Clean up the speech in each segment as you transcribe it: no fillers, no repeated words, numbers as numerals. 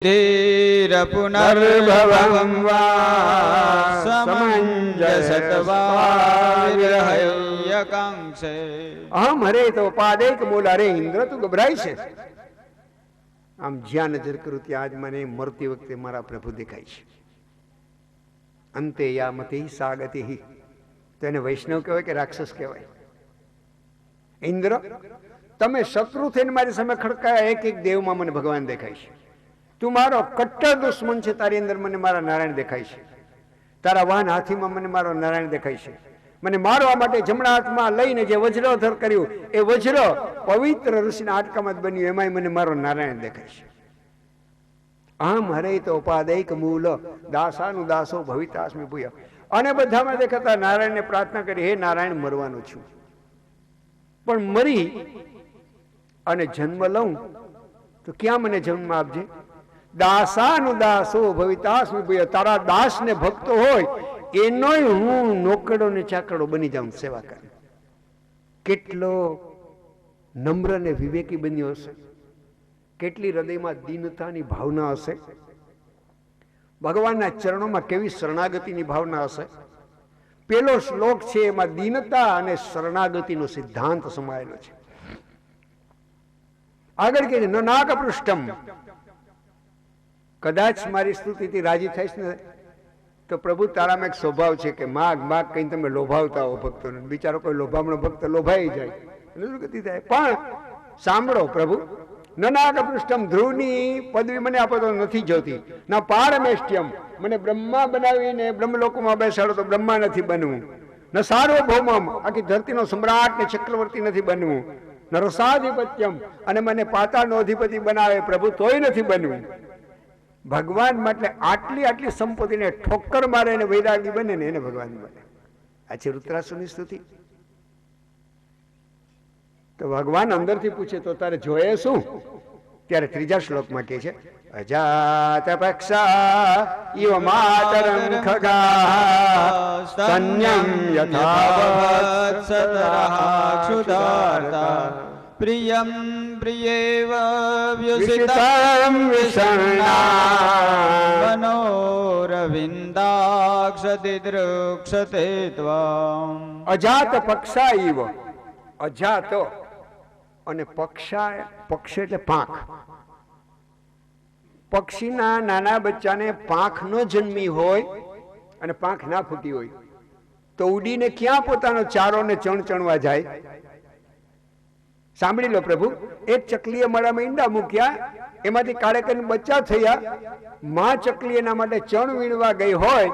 તીર પુનર્ભવં વા સમંજસત્વા વિરહયકાંક્ષે અહમ હરે તો પાદેક બોલ. અરે ઇન્દ્ર તું ગભરાય છે? આમ જ્યાં નજર કરું ત્યાં જ મને મરતી વખતે મારા પ્રભુ દેખાય છે. અંતે યામતિ સાગતિ. તો એને વૈષ્ણવ કહેવાય કે રાક્ષસ કહેવાય? ઇન્દ્ર તમે શત્રુ થઈને મારી સામે ખડકાયા એક એક દેવમાં મને ભગવાન દેખાય છે. તું મારો કટ્ટર દુશ્મન છે, તારી અંદર મને મારા નારાયણ દેખાય છે. તારા વાહન હાથીમાં મને મારો નારાયણ દેખાય છે. મને મારવા માટે જમણા હાથમાં લઈને જે વજ્રોધર કર્યું એ વજ્ર પવિત્ર ઋષિના હાડકામાં જ બન્યું, એમાંય મને મારો નારાયણ દેખાય છે. આમ હરે તો ઉપાદૈક મૂલ દાસાનું દાસો ભવિતાસ્મિ ભૂય. અને બધામાં દેખાતા નારાયણને પ્રાર્થના કરી, હે નારાયણ મરવાનું છું, પણ મરી અને જન્મ લઉં તો ક્યાં મને જન્મ આપજે. દાસાનું દાસો ભવિતાસ્મિ ભૂય. તારા દાસ ને ભક્તો હોય એનોય હું નોકડો ને ચાકડો બની જાઉં, સેવા કરે. કેટલો નમ્ર ને વિવેકી બન્યો હશે, કેટલી હૃદયમાં દીનતાની ભાવના હશે, ભગવાનના ચરણોમાં કેવી શરણાગતિની ભાવના હશે. પેલો શ્લોક છે એમાં દીનતા અને શરણાગતિનો સિદ્ધાંત સમાયેલો છે. આગળ કે નાક પૃષ્ઠમ. કદાચ મારી સ્તુતિથી રાજી થઈશ ને તો પ્રભુ તારામાં એક સ્વભાવ છે કે માગ માગ કઈ તમે લોભાવતા હો ભક્તોને. બિચારો કોઈ લોભામણો ભક્ત લોભાઈ જાય એટલે શું ગતિ થાય. પણ સાંભળો પ્રભુ, નાક પૃષ્ઠમ, ધ્રુવની પદવી મને આપો તો નથી જોતી. ના પારમેષ્ટ્યમ, મને બ્રહ્મા બનાવીને બ્રહ્મલોકમાં બેસાડો તો બ્રહ્મા નથી બનવું. ન સાર્વભૌમમ, આખી ધરતીનો સમ્રાટ ને ચક્રવર્તી નથી બનવું. ન રસાધિપત્યમ, અને મને પાતાળનો અધિપતિ બનાવે પ્રભુ તોય નથી બનવું. ભગવાન માટે આટલી આટલી સંપત્તિને ઠોક્કર મારે અને વૈરાગી બને ને એને ભગવાન બને. આ છે રુદ્રાસુરની સ્તુતિ. તો ભગવાન અંદરથી પૂછે તો તારે જોઈએ શું? ત્યારે ત્રીજા શ્લોકમાં કહે છે, અજાત પક્ષા ઇવ માતરં ખગા સ્તન્યં યથાવત સતરાક્ષુધાર્તા પ્રિયં પ્રિયેવ વિષિતં વિષણ્ણા મનોરવિંદાક્ષતિ દૃક્ષતે ત્વામ. અજાત પક્ષા ઇવ, અજાત અને પક્ષા, પક્ષ એટલે પાંખ. પક્ષીના નાના બચ્ચાને પાંખ ન જન્મી હોય અને પાંખ ના ફૂટી હોય તો ઉડીને ક્યાં પોતાનો ચારો ને ચણ ચણવા જાય? સાંભળી લો પ્રભુ, એક ચકલીએ મળામાં ઈંડા મૂક્યા, એમાંથી કાળે કરીને બચ્ચા થયા. માં ચકલી એના માટે ચણ વીણવા ગઈ હોય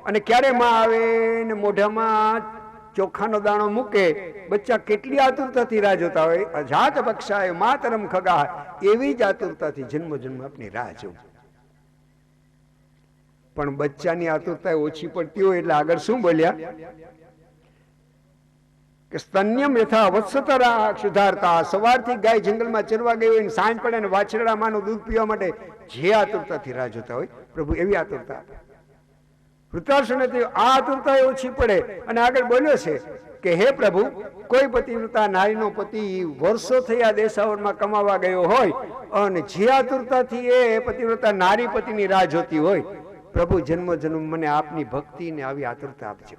અને ક્યારે માં આવે ને મોઢામાં ચોખાનો દાણો મૂકે, બચ્ચા કેટલી આતુરતાથી રાહ જોતા હોય. અજાત પક્ષાએ માતરમ ખગા, એવી જ આતુરતાથી જન્મ જન્મ આપની રાહ જોઉં. પણ બચ્ચાની આતુરતા ઓછી પડતી હોય એટલે આગળ શું બોલ્યા કે સ્તન્યમ યથા વત્સતરા ક્ષુધારતા. સવારથી ગાય જંગલમાં ચરવા ગઈ હોય, સાંજ પડે ને વાછરડા માનું દૂધ પીવા માટે જે આતુરતાથી રાહ જોતા હોય પ્રભુ એવી આતુરતા. વૃત્તાસુરને આ આતુરતા ઓછી પડે અને આગળ બોલ્યો છે કે હે પ્રભુ, કોઈ પતિવ્રતા નારીનો પતિ વર્ષો થયા દેશાવરમાં કમાવા ગયો હોય અને જે આતુરતાથી એ પતિવ્રતા નારી પતિની રાહ જોતી હોય, પ્રભુ જન્મ જન્મ મને આપની ભક્તિ ને આવી આતુરતા આપજો.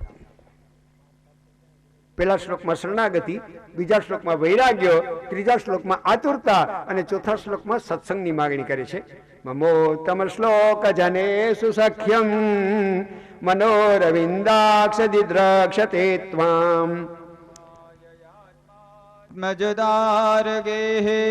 પેલા શ્લોકમાં શરણાગતિ, બીજા શ્લોકમાં વૈરાગ્ય, ત્રીજા શ્લોકમાં આતુરતા અને ચોથા શ્લોકમાં સત્સંગની માગણી કરે છે. મમોત્તમ શ્લોક જનેષુ સખ્યમ મનોરવિંદાક્ષદિ દ્રક્ષતે ત્વામ. મજદારગેહે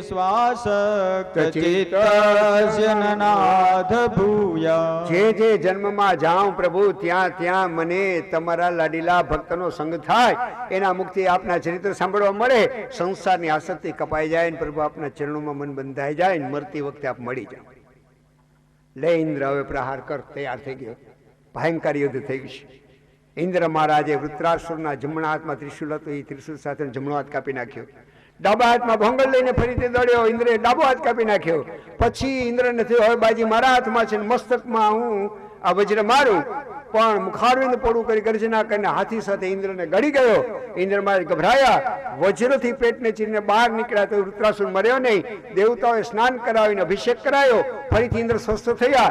શ્વાસક્તચિત્તસ્ય નાથ ભૂયા. જે જે જન્મમાં જાઉં પ્રભુ ત્યાં ત્યાં મને તમારા લાડીલા ભક્તનો સંગ થાય, એના મુખથી આપના ચરિત્ર સાંભળવા મળે, સંસારની આસક્તિ કપાઈ જાય ને પ્રભુ આપના ચરણોમાં મન બંધાઈ જાય ને મરતી વખતે આપ મળી જાઓ. લે ઇન્દ્ર હવે પ્રહાર કર. તૈયાર થઈ ગયો, ભયંકર યુદ્ધ થઈ ગયું છે. ઇન્દ્ર મહારાજે વૃત્રાસુરના જમણા હાથમાં ત્રિશુલ હતું, એ ત્રિશુલ સાથે જમણો હાથ કાપી નાખ્યો. ડાબા હાથમાં ભોંગલ લઈને ફરીથી દોડ્યો, ઇન્દ્રે ડાબો હાથ કાપી નાખ્યો. પછી ઇન્દ્રને થયું હવે બાજી મારા હાથમાં છે, મસ્તકમાં હું આ વજ્ર મારું પણ મુખારવિંદ પોડું કરી ગર્જના કરીને હાથી સાથે ઇન્દ્રને ગળી ગયો. ઇન્દ્ર મહારાજ ગભરાયા, વજ્રથી પેટને ચીરીને બહાર નીકળ્યા તો વૃત્રાસુર મર્યો નહીં. દેવતાઓએ સ્નાન કરાવીને અભિષેક કરાયો. ફરીથી ઇન્દ્ર સ્વસ્થ થયા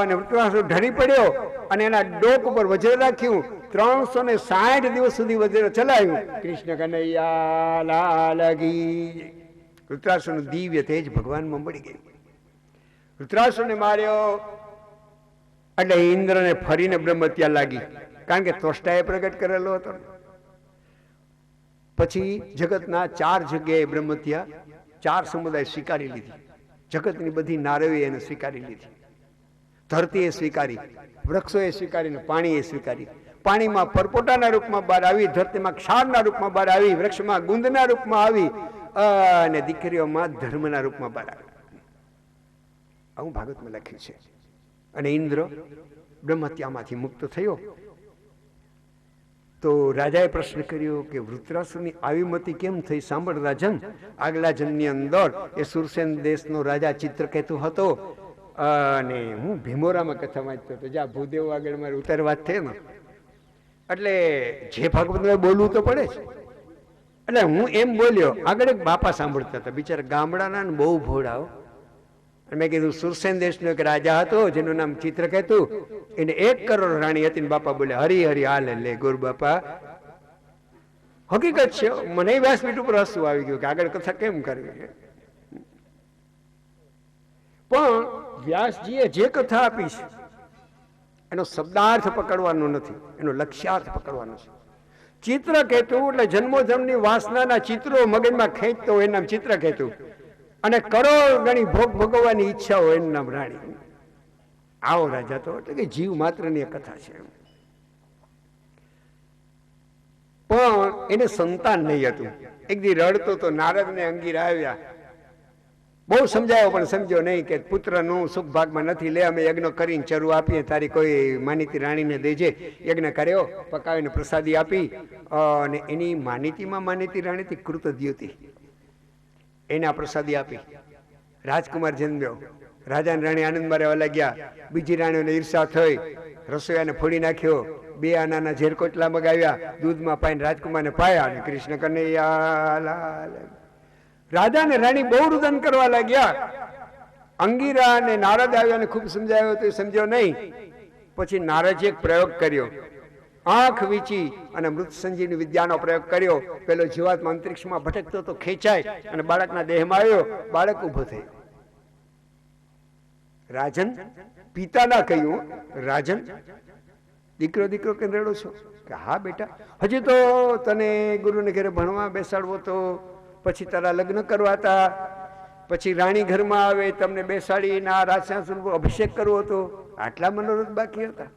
અને વૃત્રાસુર ઢળી પડ્યો અને એના ડોક ઉપર વજ્ર રાખ્યું. 360 દિવસ સુધી વજ્ર ચલાવ્યું. કૃષ્ણ કનૈયા લાલ કી. વૃત્રાસુરનું દિવ્ય તેજ ભગવાનમાં મળી ગયું. વૃત્રાસુરને માર્યો એટલે ઇન્દ્રને ફરીને બ્રહ્મત્યા લાગી, કારણ કે ત્વષ્ટાએ પ્રગટ કરેલો હતો. પછી જગતના 4 જગ્યાએ બ્રહ્મત્યા 4 સમુદાય સ્વીકારી લીધી. જગતની બધી નારીઓએ એને સ્વીકારી લીધી. ધરતીએ સ્વીકારી, વૃક્ષોએ સ્વીકારી, પાણીએ સ્વીકારી. પાણીમાં પરપોટાના રૂપમાં બહાર આવી, ધરતીમાં ક્ષારના રૂપમાં બહાર આવી, વૃક્ષમાં ગુંદના રૂપમાં આવી અને દીકરીઓમાં ધર્મના રૂપમાં બહાર આવી. આવું ભાગવતમાં લખ્યું છે. અને ઇન્દ્ર બ્રહ્મત્યામાંથી મુક્ત થયો તો રાજાએ પ્રશ્ન કર્યો કે વૃત્રાસુરની આવી મતિ કેમ થઈ? સાંભળ રાજન, આગલા જન્મની અંદર એ સુરસેન દેશનો રાજા ચિત્રકેતુ હતો અને હું ભીમોરામાં કથા વાંચતો હતો. જ્યાં ભૂદેવ આગળ મારે ઉતાર વાત થઈ ને, એટલે જે ભાગવતમાં બોલવું તો પડે જ. એટલે હું એમ બોલ્યો, આગળ એક બાપા સાંભળતા હતા, બિચારા ગામડાના ને બહુ ભોળાઓ. મેં કીધું સુરસેન દેશનો એક રાજા હતો જેનું નામ ચિત્રકેતુ, એને 1 કરોડ રાણી હતી. બાપા બોલે હરી હરી હાલે લે ગુરુ બાપા, હકીકત છે. મને વ્યાસપીઠ ઉપર હસવું આવી ગયું કે આગળ કથા કેમ કરવી. પણ વ્યાસજીએ જે કથા આપી છે એનો શબ્દાર્થ પકડવાનો નથી, એનો લક્ષ્યાર્થ પકડવાનો છે. ચિત્રકેતુ એટલે જન્મોજન્મની વાસનાના ચિત્રો મગજમાં ખેંચતો હોય એનું નામ ચિત્રકેતુ, અને કરોડ ગણી ભોગ ભોગવવાની ઈચ્છા હોય એનું નામ રાણી. આવો રાજા તો એટલે કે જીવ માત્રની કથા છે. પણ એને સંતાન નહીં હતું. એક દી રડતો તો નારદને અંગીરા આવ્યા, બહુ સમજાયો પણ સમજ્યો નહીં કે પુત્રનું સુખ ભાગમાં નથી. લે અમે યજ્ઞ કરીને ચરુ આપીએ, તારી કોઈ માનીતી રાણીને દેજે. યજ્ઞ કર્યો, પકાવીને પ્રસાદી આપી અને એની માનીતીમાં માનીતી રાણીથી કૃતદ્યુતિ એના પ્રસાદી આપી. રાજકુમાર જન્મ્યો. રાજા રાણી આનંદમાં રહેવા લાગ્યા. બીજી રાણીઓને ઈર્ષા થઈ, રસોઈયાને ફોડી નાખ્યો. 2 આનાના ઝેરકોટલા મગાવ્યા, દૂધમાં પાઈને રાજકુમારને પાયા અને કૃષ્ણ કનૈયા લાલ. રાજા ને રાણી બહુ રુદન કરવા લાગ્યા. અંગીરા અને નારદ આવ્યા ને ખૂબ સમજાવ્યો તો સમજ્યો નહીં. પછી નારદે એક પ્રયોગ કર્યો, આંખ વીચી અને મૃત સંજીવની વિદ્યાનો પ્રયોગ કર્યો. પેલો જીવાત્મા અંતરિક્ષમાં ભટકતો તો ખેંચાય અને બાળકના દેહમાં આવ્યો. બાળક ઉભો થયો. રાજન પિતાના કહ્યું, રાજન દીકરો દીકરો કેમ રડો છો? કે હા બેટા, હજી તો તને ગુરુને ઘરે ભણવા બેસાડવો તો, પછી તારા લગ્ન કરવાતા, પછી રાણી ઘરમાં આવે તમને બેસાડીને આ રાજસિંહાસન પર અભિષેક કરવો હતો, આટલા મનોરથ બાકી હતા.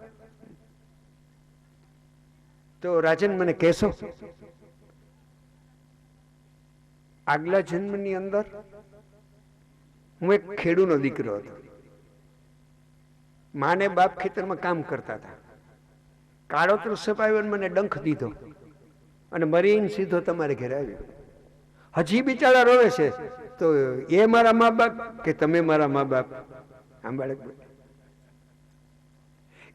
તો રાજન મને કહેશો, આગલા જન્મની અંદર હું એક ખેડૂનો દીકરો હતો. માને બાપ ખેતરમાં કામ કરતા હતા. કાળોતરો સપાવ્યો મને ડંખ દીધો અને મરીને સીધો તમારે ઘરે આવ્યો. હજી બિચારા રોવે છે. તો એ મારા મા બાપ કે તમે મારા મા બાપ? આમ બાળક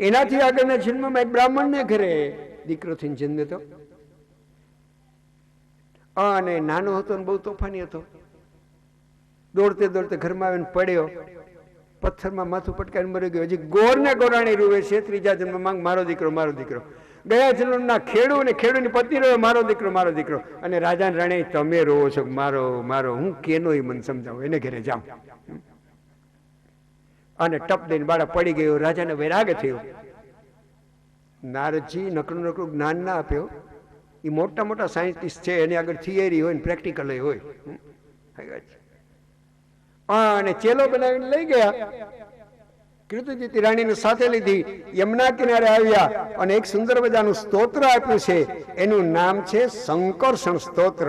એનાથી આગળના જન્મમાં એક બ્રાહ્મણને ઘરે દીકરો થઈને જન્મ્યો હતો અને નાનો હતો ને બહુ તોફાની હતો. દોડતે દોડતે ઘરમાં આવીને પડ્યો, પથ્થરમાં માથું પટકાવીને મરી ગયો. હજી ગોર ને ગોરાણી રૂવે છે. 3જા જન્મમાં મારો દીકરો મારો દીકરો. ગયા જન્મના ખેડૂ ને ખેડૂની પત્ની રોવે મારો દીકરો મારો દીકરો. અને રાજા રાણી તમે રોવો છો મારો મારો. હું કેનો એ મને સમજાવો, એને ઘરે જાઉં. અને ટપ દઈને બાળક પડી ગયો. રાજાને વૈરાગ થયો. નારદજી નકરું નકરું જ્ઞાન ના આપ્યો. એ મોટા મોટા સાયન્ટિસ્ટ છે, એની આગળ થિયરી હોય ને પ્રેક્ટિકલ હોય. અને ચેલો બનાવીને લઈ ગયા. કૃતજ્યોતિ રાણીને સાથે લીધી, યમુના કિનારે આવ્યા અને એક સુંદર મજાનું સ્તોત્ર આપ્યું છે. એનું નામ છે સંકર્ષણ સ્તોત્ર.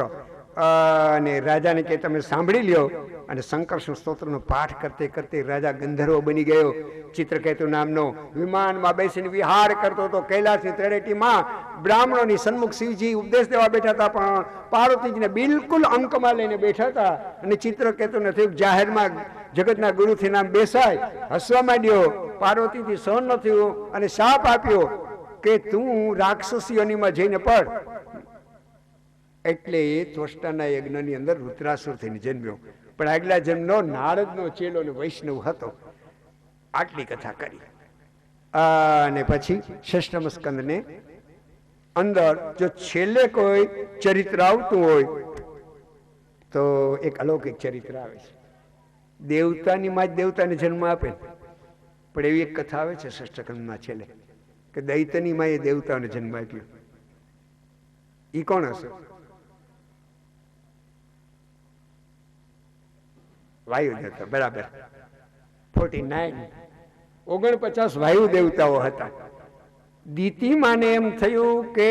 અને રાજાને કે તમે સાંભળી લ્યો. અને સંકર્ષણ સ્તોત્રનો પાઠ કરતે કરતે રાજા ગંધર્વ બની ગયો. ચિત્રકેતુ નામનો વિમાનમાં બેસીને વિહાર કરતો હતો. કૈલાસની તળેટીમાં બ્રાહ્મણોની સન્મુખ શિવજી ઉપદેશ દેવા બેઠા હતા, પણ પાર્વતીજીને બિલકુલ અંકમાં લઈને બેઠા હતા. અને ચિત્રકેતુને થયું જાહેરમાં જગતના ગુરુથી નામ બેસાય, હસવા માંડ્યો. પાર્વતીજી સહન ન થયું અને શાપ આપ્યો કે તું રાક્ષસીઓનીમાં જઈને પડ. એટલે એ ત્વષ્ટાના યજ્ઞની અંદર રુદ્રાસુર થઈને જન્મ્યો. પણ આગલા જન્મનો નારદનો ચેલો અને વૈષ્ણવ હતો. આટલી કથા કરી. અને પછી ષષ્ઠમ સ્કંદને અંદર જો છેલ્લે કોઈ ચરિત્ર આવતું હોય તો એક અલૌકિક ચરિત્ર આવે છે. દેવતાની માં જ દેવતાને જન્મ આપે, પણ એવી એક કથા આવે છે ષષ્ઠ સ્કંદના છેલ્લે કે દૈત્યની માએ દેવતાને જન્મ આપ્યો. ઈ કોણ હશે? વાયુ દેવતા. બરાબર. 49 વાયુ દેવતાઓ હતા. દિતિમાને એમ થયું કે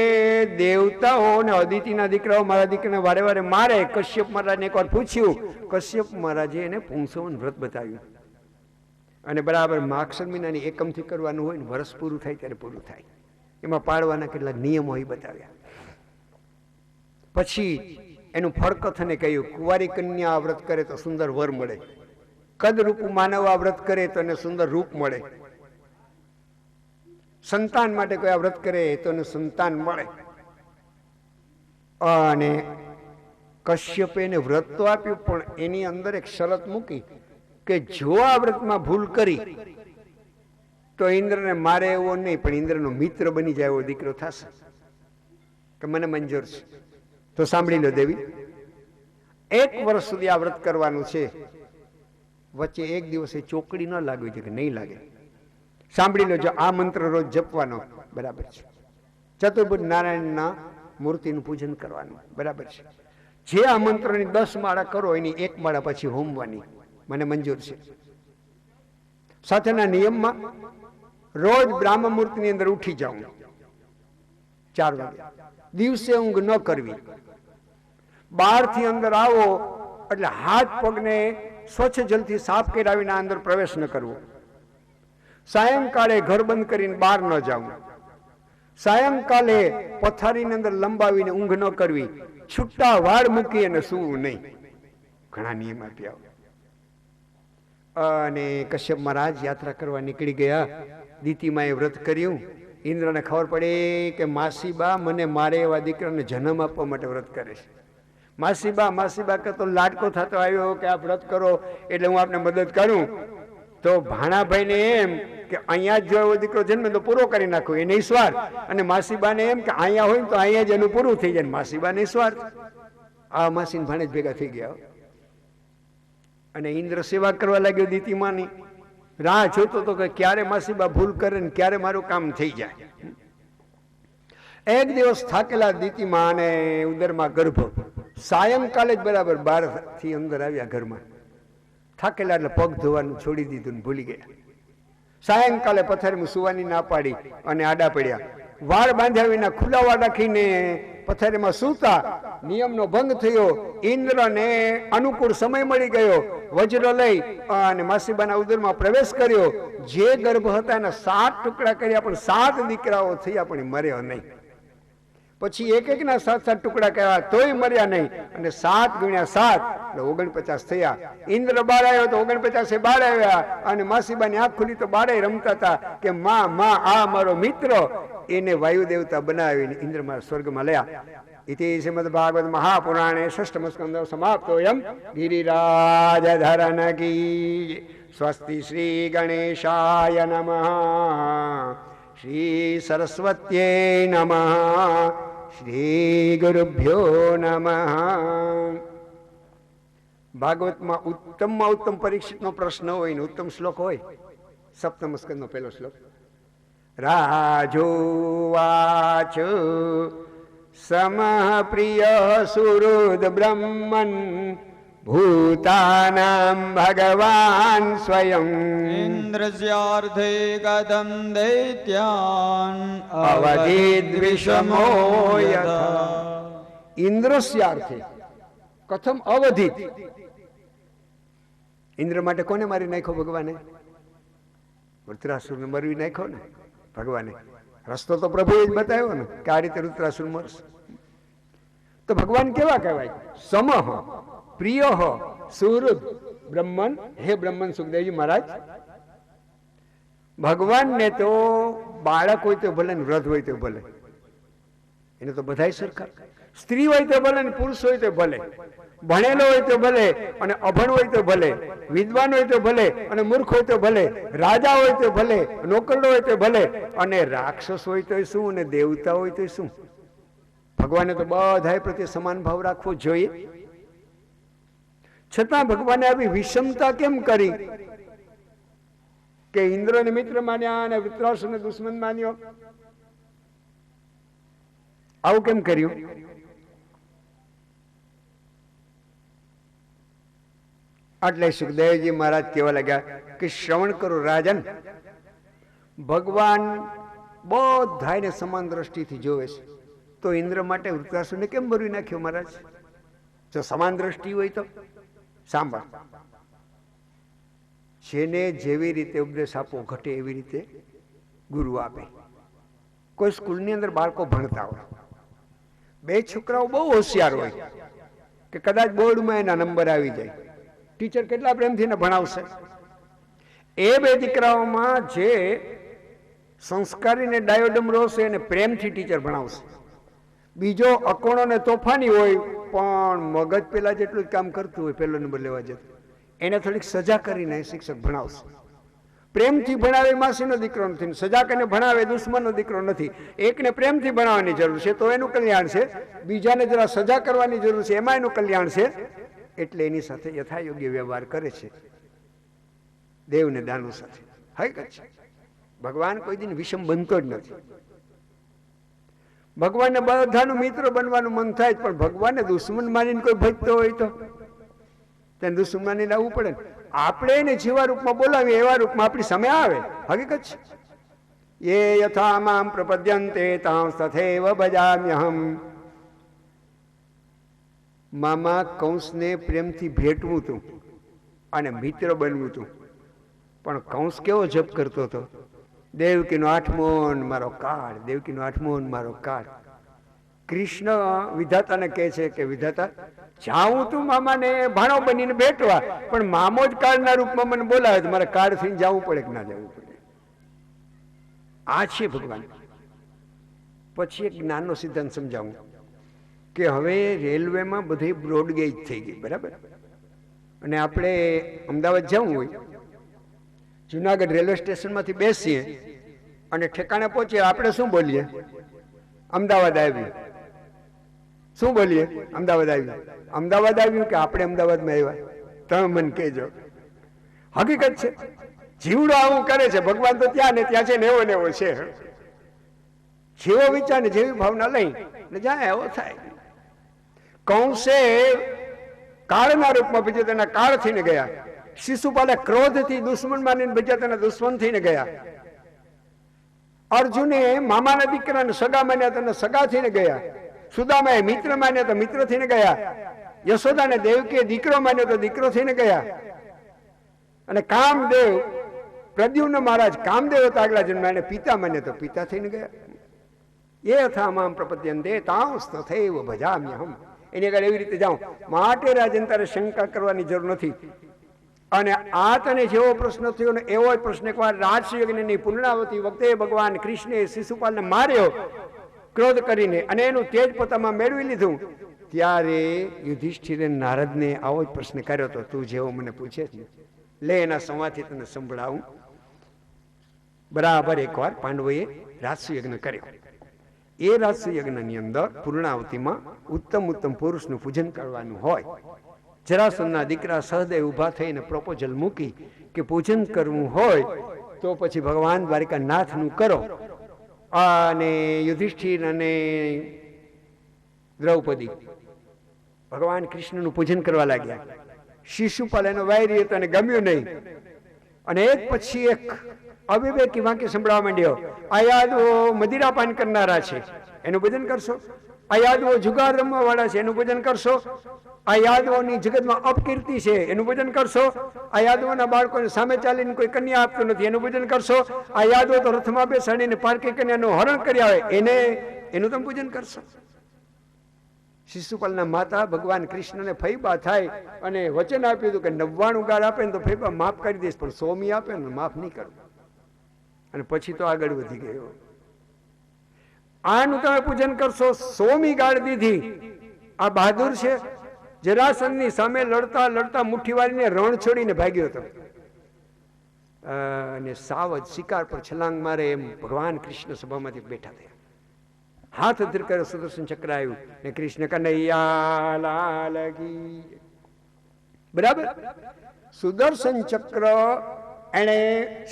દેવતાઓ ને અદિતિના દીકરાઓ મારા દીકરાને વારે વારે મારે. કશ્યપ મહારાજને એકવાર પૂછ્યું. કશ્યપ મહારાજે એને પુંસવન વ્રત બતાવ્યું. અને બરાબર માક્ષર મહિનાની એકમથી કરવાનું હોય ને વર્ષ પૂરું થાય ત્યારે પૂરું થાય. એમાં પાળવાના કેટલાક નિયમો એ બતાવ્યા. પછી એનું ફળકથને કહ્યું કુંવારી કન્યા આ વ્રત કરે તો સુંદર વર મળે, કદરૂપ માનવ આ વ્રત કરે તો એને સુંદર રૂપ મળે, સંતાન માટે કોઈ આ વ્રત કરે તો એને સંતાન મળે. અને કશ્યપે એને વ્રત તો આપ્યું, પણ એની અંદર એક શરત મૂકી કે જો આ વ્રતમાં ભૂલ કરી તો ઇન્દ્રને મારે એવો નહીં, પણ ઇન્દ્રનો મિત્ર બની જાય એવો દીકરો થશે. કે મને મંજૂર છે. તો સાંભળી લો દેવી, 1 વર્ષ સુધી આ વ્રત કરવાનું છે. વચ્ચે એક દિવસે ચોકડી ન લાગવી છે કે નહીં લાગે. સાંભળી લો, જો આ મંત્ર રોજ જપવાનો. બરાબર છે. ચતુર્ભુજ નારાયણના મૂર્તિનું પૂજન કરવાનું. બરાબર છે. જે આ મંત્રની 10 માળા કરો એની 1 માળા પછી હોમવાની. મને મંજૂર છે. સાથેના નિયમમાં રોજ બ્રાહ્મ મુહૂર્તની અંદર ઉઠી જાઉં 4 વાગે. દિવસે ઊંઘ ન કરવી. બહારથી અંદર આવો એટલે હાથ પગને સ્વચ્છ જલથી સાફ કર્યા વિના અંદર પ્રવેશ ન કરવો. સાયંકાળે ઘર બંધ કરીને બહાર ન જવું. સાયંકાળે પથારીની અંદર લંબાવીને ઊંઘ ન કરવી. છૂટા વાળ મૂકી અને સૂવું નહીં. ઘણા નિયમ આપ્યા. અને કશ્યપ મહારાજ યાત્રા કરવા નીકળી ગયા. દિતિમાએ વ્રત કર્યું. ઇન્દ્રને ખબર પડી કે માસીબા મને મારે એવા દીકરાને જન્મ આપવા માટે વ્રત કરે છે. માસીબા કે તો લાડકો થતો આવ્યો કે આ વ્રત કરો એટલે હું આપને મદદ કરું. તો ભાણાભાઈને એમ કે અહીંયા જ જો એવો દીકરો જન્મે તો પૂરો કરી નાખો, એ નહીં સ્વાર્થ. અને માસીબાને એમ કે અહીંયા હોય ને તો અહીંયા જ એનું પૂરું થઈ જાય. માસીબાને સ્વાર્થ. આ માસીને ભાણે જ ભેગા થઈ ગયા. અને ઇન્દ્ર સેવા કરવા લાગ્યો દિતિમાની. રાહ જોતો તો કે ક્યારે માસીબા ભૂલ કરે ને ક્યારે મારું કામ થઈ જાય. એક દિવસ થાકેલા દિતિમા અને ઉદરમાં ગર્ભ. સાયંકાલે જ બરાબર 12 થી અંદર આવ્યા ઘરમાં. થાકેલા એટલે પગ ધોવાનું છોડી દીધું ને ભૂલી ગયા. સાયંકાલે પથારીમાં સુવાની ના પાડી અને આડા પડ્યા. વાળ બાંધ્યા વિના ખુલ્લા વાળ રાખીને પથારીમાં સૂતા. નિયમનો ભંગ થયો. ઇન્દ્રને અનુકૂળ સમય મળી ગયો. વજ્ર લઈ અને માસીબાના ઉદરમાં પ્રવેશ કર્યો. જે ગર્ભ હતા એના 7 ટુકડા કર્યા, પણ 7 દીકરાઓ થયા પણ મર્યા નહીં. પછી એક ના 7 ટુકડા કર્યા તોય મર્યા નહીં. અને 7 ગુણ્યા 7 એટલે 49 થયા. ઇન્દ્ર બહાર આવ્યો તો 49 બહાર આવ્યા. અને માસીબાની આંખ ખુલી તો બારે રમતા હતા કે માં આ મારો મિત્ર. એને વાયુ દેવતા બનાવીને ઇન્દ્ર મારા સ્વર્ગમાં લયા. ઇતિ શ્રીમદ ભાગવત મહાપુરાણે ષષ્ઠમ સ્કંદ સમાપ્તોયમ. ગિરિરાજ ધરન કી. સ્વસ્તિ શ્રી ગણેશાય નમઃ. શ્રી સરસ્વત્યે નમઃ. શ્રી ગુરુભ્યો નમઃ. ભાગવતમાં ઉત્તમમાં ઉત્તમ પરીક્ષિતનો પ્રશ્ન હોય ને ઉત્તમ શ્લોક હોય. સપ્તમ સ્કંદનો પહેલો શ્લોક. રાજોવાચ સમઃ પ્રિય સુહૃદ બ્રહ્મન ભૂતાનાં ભગવાન સ્વયં ઇન્દ્રસ્યાર્થે કથમ દૈત્યાન અવધિદ્વિષમો યથા. ઇન્દ્રસ્યાર્થે કથમ અવધિત. ઇન્દ્ર માટે કોને મારી નાખ્યો ભગવાને? વૃત્રાસુરને મરવી નાખ્યો ને ભગવાને. રસ્તો તો પ્રભુએ જ બતાવ્યો ને કે આ રીતે વૃત્રાસુર મરશે. તો ભગવાન કેવા કહેવાય? સમહ પ્રિય સુહૃદ બ્રહ્મન. હે બ્રહ્મન સુખદેવજી મહારાજ, ભગવાનને તો બાળક હોય તો ભલે ને વૃદ્ધ હોય તો ભલે, એને તો બધાય સરખા. સ્ત્રી હોય તો ભલે ને પુરુષ હોય તો ભલે, ભણેલો હોય તો ભલે અને અભણ હોય તો ભલે, વિદ્વાન હોય તો ભલે અને મૂર્ખ હોય તો ભલે, રાજા હોય તો ભલે, નોકરડો હોય તો ભલે, અને રાક્ષસ હોય તો શું અને દેવતા હોય તો શું, ભગવાને તો બધાય પ્રત્યે સમાન ભાવ રાખવો જોઈએ. છતાં ભગવાને આવી વિષમતા કેમ કરી કે ઇન્દ્રને મિત્ર માન્યા અને વૃત્રાસુરને દુશ્મન માન્યો? આવું કેમ કર્યું? એટલે સુખદેવજી મહારાજ કહેવા લાગ્યા કે શ્રવણ કરો રાજન, ભગવાન બધાને સમાન દ્રષ્ટિથી જોવે છે, તો ઇન્દ્ર માટે વૃત્રાસુરને કેમ મરવી નાખ્યો મહારાજ? જો સમાન દ્રષ્ટિ હોય તો સાંભળ, જેને જેવી રીતે ઉપદેશ આપો ઘટે એવી રીતે ગુરુ આપે. કોઈ સ્કૂલની અંદર બાળકો ભણતા હોય, બે છોકરાઓ બહુ હોશિયાર હોય કે કદાચ બોર્ડમાં એના નંબર આવી જાય, ટીચર કેટલા પ્રેમથી ને ભણાવશે. એ બે દીકરાઓમાં જે સંસ્કારી ને ડાયોડમરો છે એને પ્રેમથી ટીચર ભણાવશે. બીજો અકોણો ને તોફાની હોય પણ મગજ પેલા જેટલું જ કામ કરતું હોય, પેલો નંબર લેવા જતો, એને થોડીક સજા કરીને શિક્ષક ભણાવશે. પ્રેમથી ભણાવે માસીનો દીકરો નથી, સજા કરીને ભણાવે દુશ્મનનો દીકરો નથી. એકને પ્રેમથી ભણાવવાની જરૂર છે તો એનું કલ્યાણ છે, બીજાને જરા સજા કરવાની જરૂર છે એમાં એનું કલ્યાણ છે. એટલે એની સાથે યથાયોગ્ય વ્યવહાર કરે છે દેવ ને દાનવ સાથે. હકીકત છે, ભગવાન કોઈ દિન વિષમ બનતો જ નથી. ભગવાનને બધાનું મિત્ર બનવાનું મન થાય, પણ ભગવાનને દુશ્મન માનીને કોઈ ભજતો હોય તો તેને દુશ્મન માનીને આવવું પડે ને. આપણે એને જેવા રૂપમાં બોલાવીએ એવા રૂપમાં આપણી સામે આવે. હકીકત છે. યે યથા મામ પ્રપદ્યન્તે તાં તથૈવ ભજામ્યહમ. મામા કંસને પ્રેમથી ભેટવું હતું અને મિત્ર બનવું હતું, પણ કંસ કેવો જપ કરતો હતો? દેવકીનો આઠમો મારો કાળ, દેવકીનો આઠમો મારો કાળ. કૃષ્ણ વિધાતાને કહે છે કે વિધાતા જાઉં તું મામાને ભાણો બનીને બેઠવા, પણ મામો જ કાળના રૂપમાં મને બોલાવે તો મારે કાળ થઈને જવું પડે કે ના જવું પડે? આ છે ભગવાન. પછી એક જ્ઞાનનો સિદ્ધાંત સમજાવું કે હવે રેલવેમાં બધી બ્રોડગેજ થઈ ગઈ, બરાબર? અને આપણે અમદાવાદ જવું હોય, જુનાગઢ રેલવે સ્ટેશનમાંથી બેસીએ અને ઠેકાણે પહોંચીએ, આપણે શું બોલીએ? અમદાવાદ આવ્યું. શું બોલીએ? અમદાવાદ આવ્યું. અમદાવાદ આવ્યું કે આપણે અમદાવાદમાં આવ્યા? તમે મને કહેજો. હકીકત છે, જીવડો આવું કરે છે, ભગવાન તો ત્યાં ને ત્યાં છે ને એવો ને એવો છે. જેવો વિચાર ને જેવી ભાવના લઈ ને જાય એવો થાય. કંસે કાળના રૂપમાં ભજ્યો, તેના કાળ થઈને ગયા. શિશુપાલે ક્રોધથી દુશ્મન માનીને ભજ્યા, તેના દુશ્મન થઈને ગયા. અર્જુને મામાના દીકરાને સગા માન્યા, તેને સગા થઈને ગયા. સુદામાએ મિત્ર માન્યા તો મિત્ર થઈને ગયા. યશોદાને દેવકીએ દીકરો માન્યો તો દીકરો થઈને ગયા. અને કામદેવ પ્રદ્યુમ્ન મહારાજ કામદેવ હતા આગલા જન્મમાં, એને પિતા માન્યો તો પિતા થઈને ગયા. એ અથા મામ પ્રપદ્યન્તે તાં તથૈવ ભજામ્યહમ. એની આગળ એવી રીતે જાઉં. માટે રાજન તારે શંકા કરવાની જરૂર નથી. અને આ તને જેવો પ્રશ્ન થયો ને એવો જ પ્રશ્ન એકવાર રાજયજ્ઞની પૂર્ણાવતી વખતે ભગવાન કૃષ્ણે શિશુપાલને માર્યો ક્રોધ કરીને, અને એનું તેજ પોતામાં મેળવી લીધું. ત્યારે યુધિષ્ઠિરે નારદને આવો જ પ્રશ્ન કર્યો હતો, તું જેવો મને પૂછે છે. લે એના સંવાદથી તને સંભળાવું. બરાબર એકવાર પાંડવોએ રાજસુયજ્ઞ કર્યો. એ રાજસુયજ્ઞની અંદર પૂર્ણાવતીમાં ઉત્તમ પુરુષનું પૂજન કરવાનું હોય. જરાસંધના દીકરા સહદેવ ઊભા થઈને પ્રપોઝલ મૂકી કે પૂજન કરવું હોય તો પછી ભગવાન દ્વારિકાનાથનું કરો. અને યુધિષ્ઠિર અને દ્રૌપદી ભગવાન કૃષ્ણનું પૂજન કરવા લાગ્યા. શિશુપાલ એનો વાયરી હતો અને ગમ્યું નહીં, અને એક પછી એક અવિવેકી વાક્ય સંભળાવવા માંડ્યો. આ યાદો મદિરાપાન કરનારા છે, એનું ભજન કરશો? આ યાદવો જુગાર રમવા વાળા છે એનું પૂજન કરશો. આ યાદવોની જગતમાં અપકીર્તિ છે એનું પૂજન કરશો. આ યાદવોના બાળકોને સામે ચાલીને કોઈ કન્યા આપતું નથી એનું પૂજન કરશો. આ યાદવો તો રથમાં બેસાડીને પારકી કન્યાનું હરણ કરી આવે એનું તમે પૂજન કરશો. શિશુપાલના માતા ભગવાન કૃષ્ણને ફૈબા થાય અને વચન આપ્યું હતું કે 99 ગાળ આપે ને તો ફૈબા માફ કરી દઈશ, પણ 100મી આપે ને માફ નહીં કરું. અને પછી તો આગળ વધી ગયો. આનું તમે પૂજન કરશો. 100મી ગાળ દીધી. આ બહાદુર છે. જરાસંધની સામે લડતા લડતા મુઠ્ઠી વાળીને રણ છોડીને ભાગ્યો હતો અને સાવજ શિકાર પર છલાંગ મારે એમ ભગવાન કૃષ્ણ સભામાંથી બેઠા થયા. હાથ અધર કરે સુદર્શન ચક્ર આવ્યું ને કૃષ્ણ કનૈયા લાલ કી. બરાબર. સુદર્શન ચક્ર એણે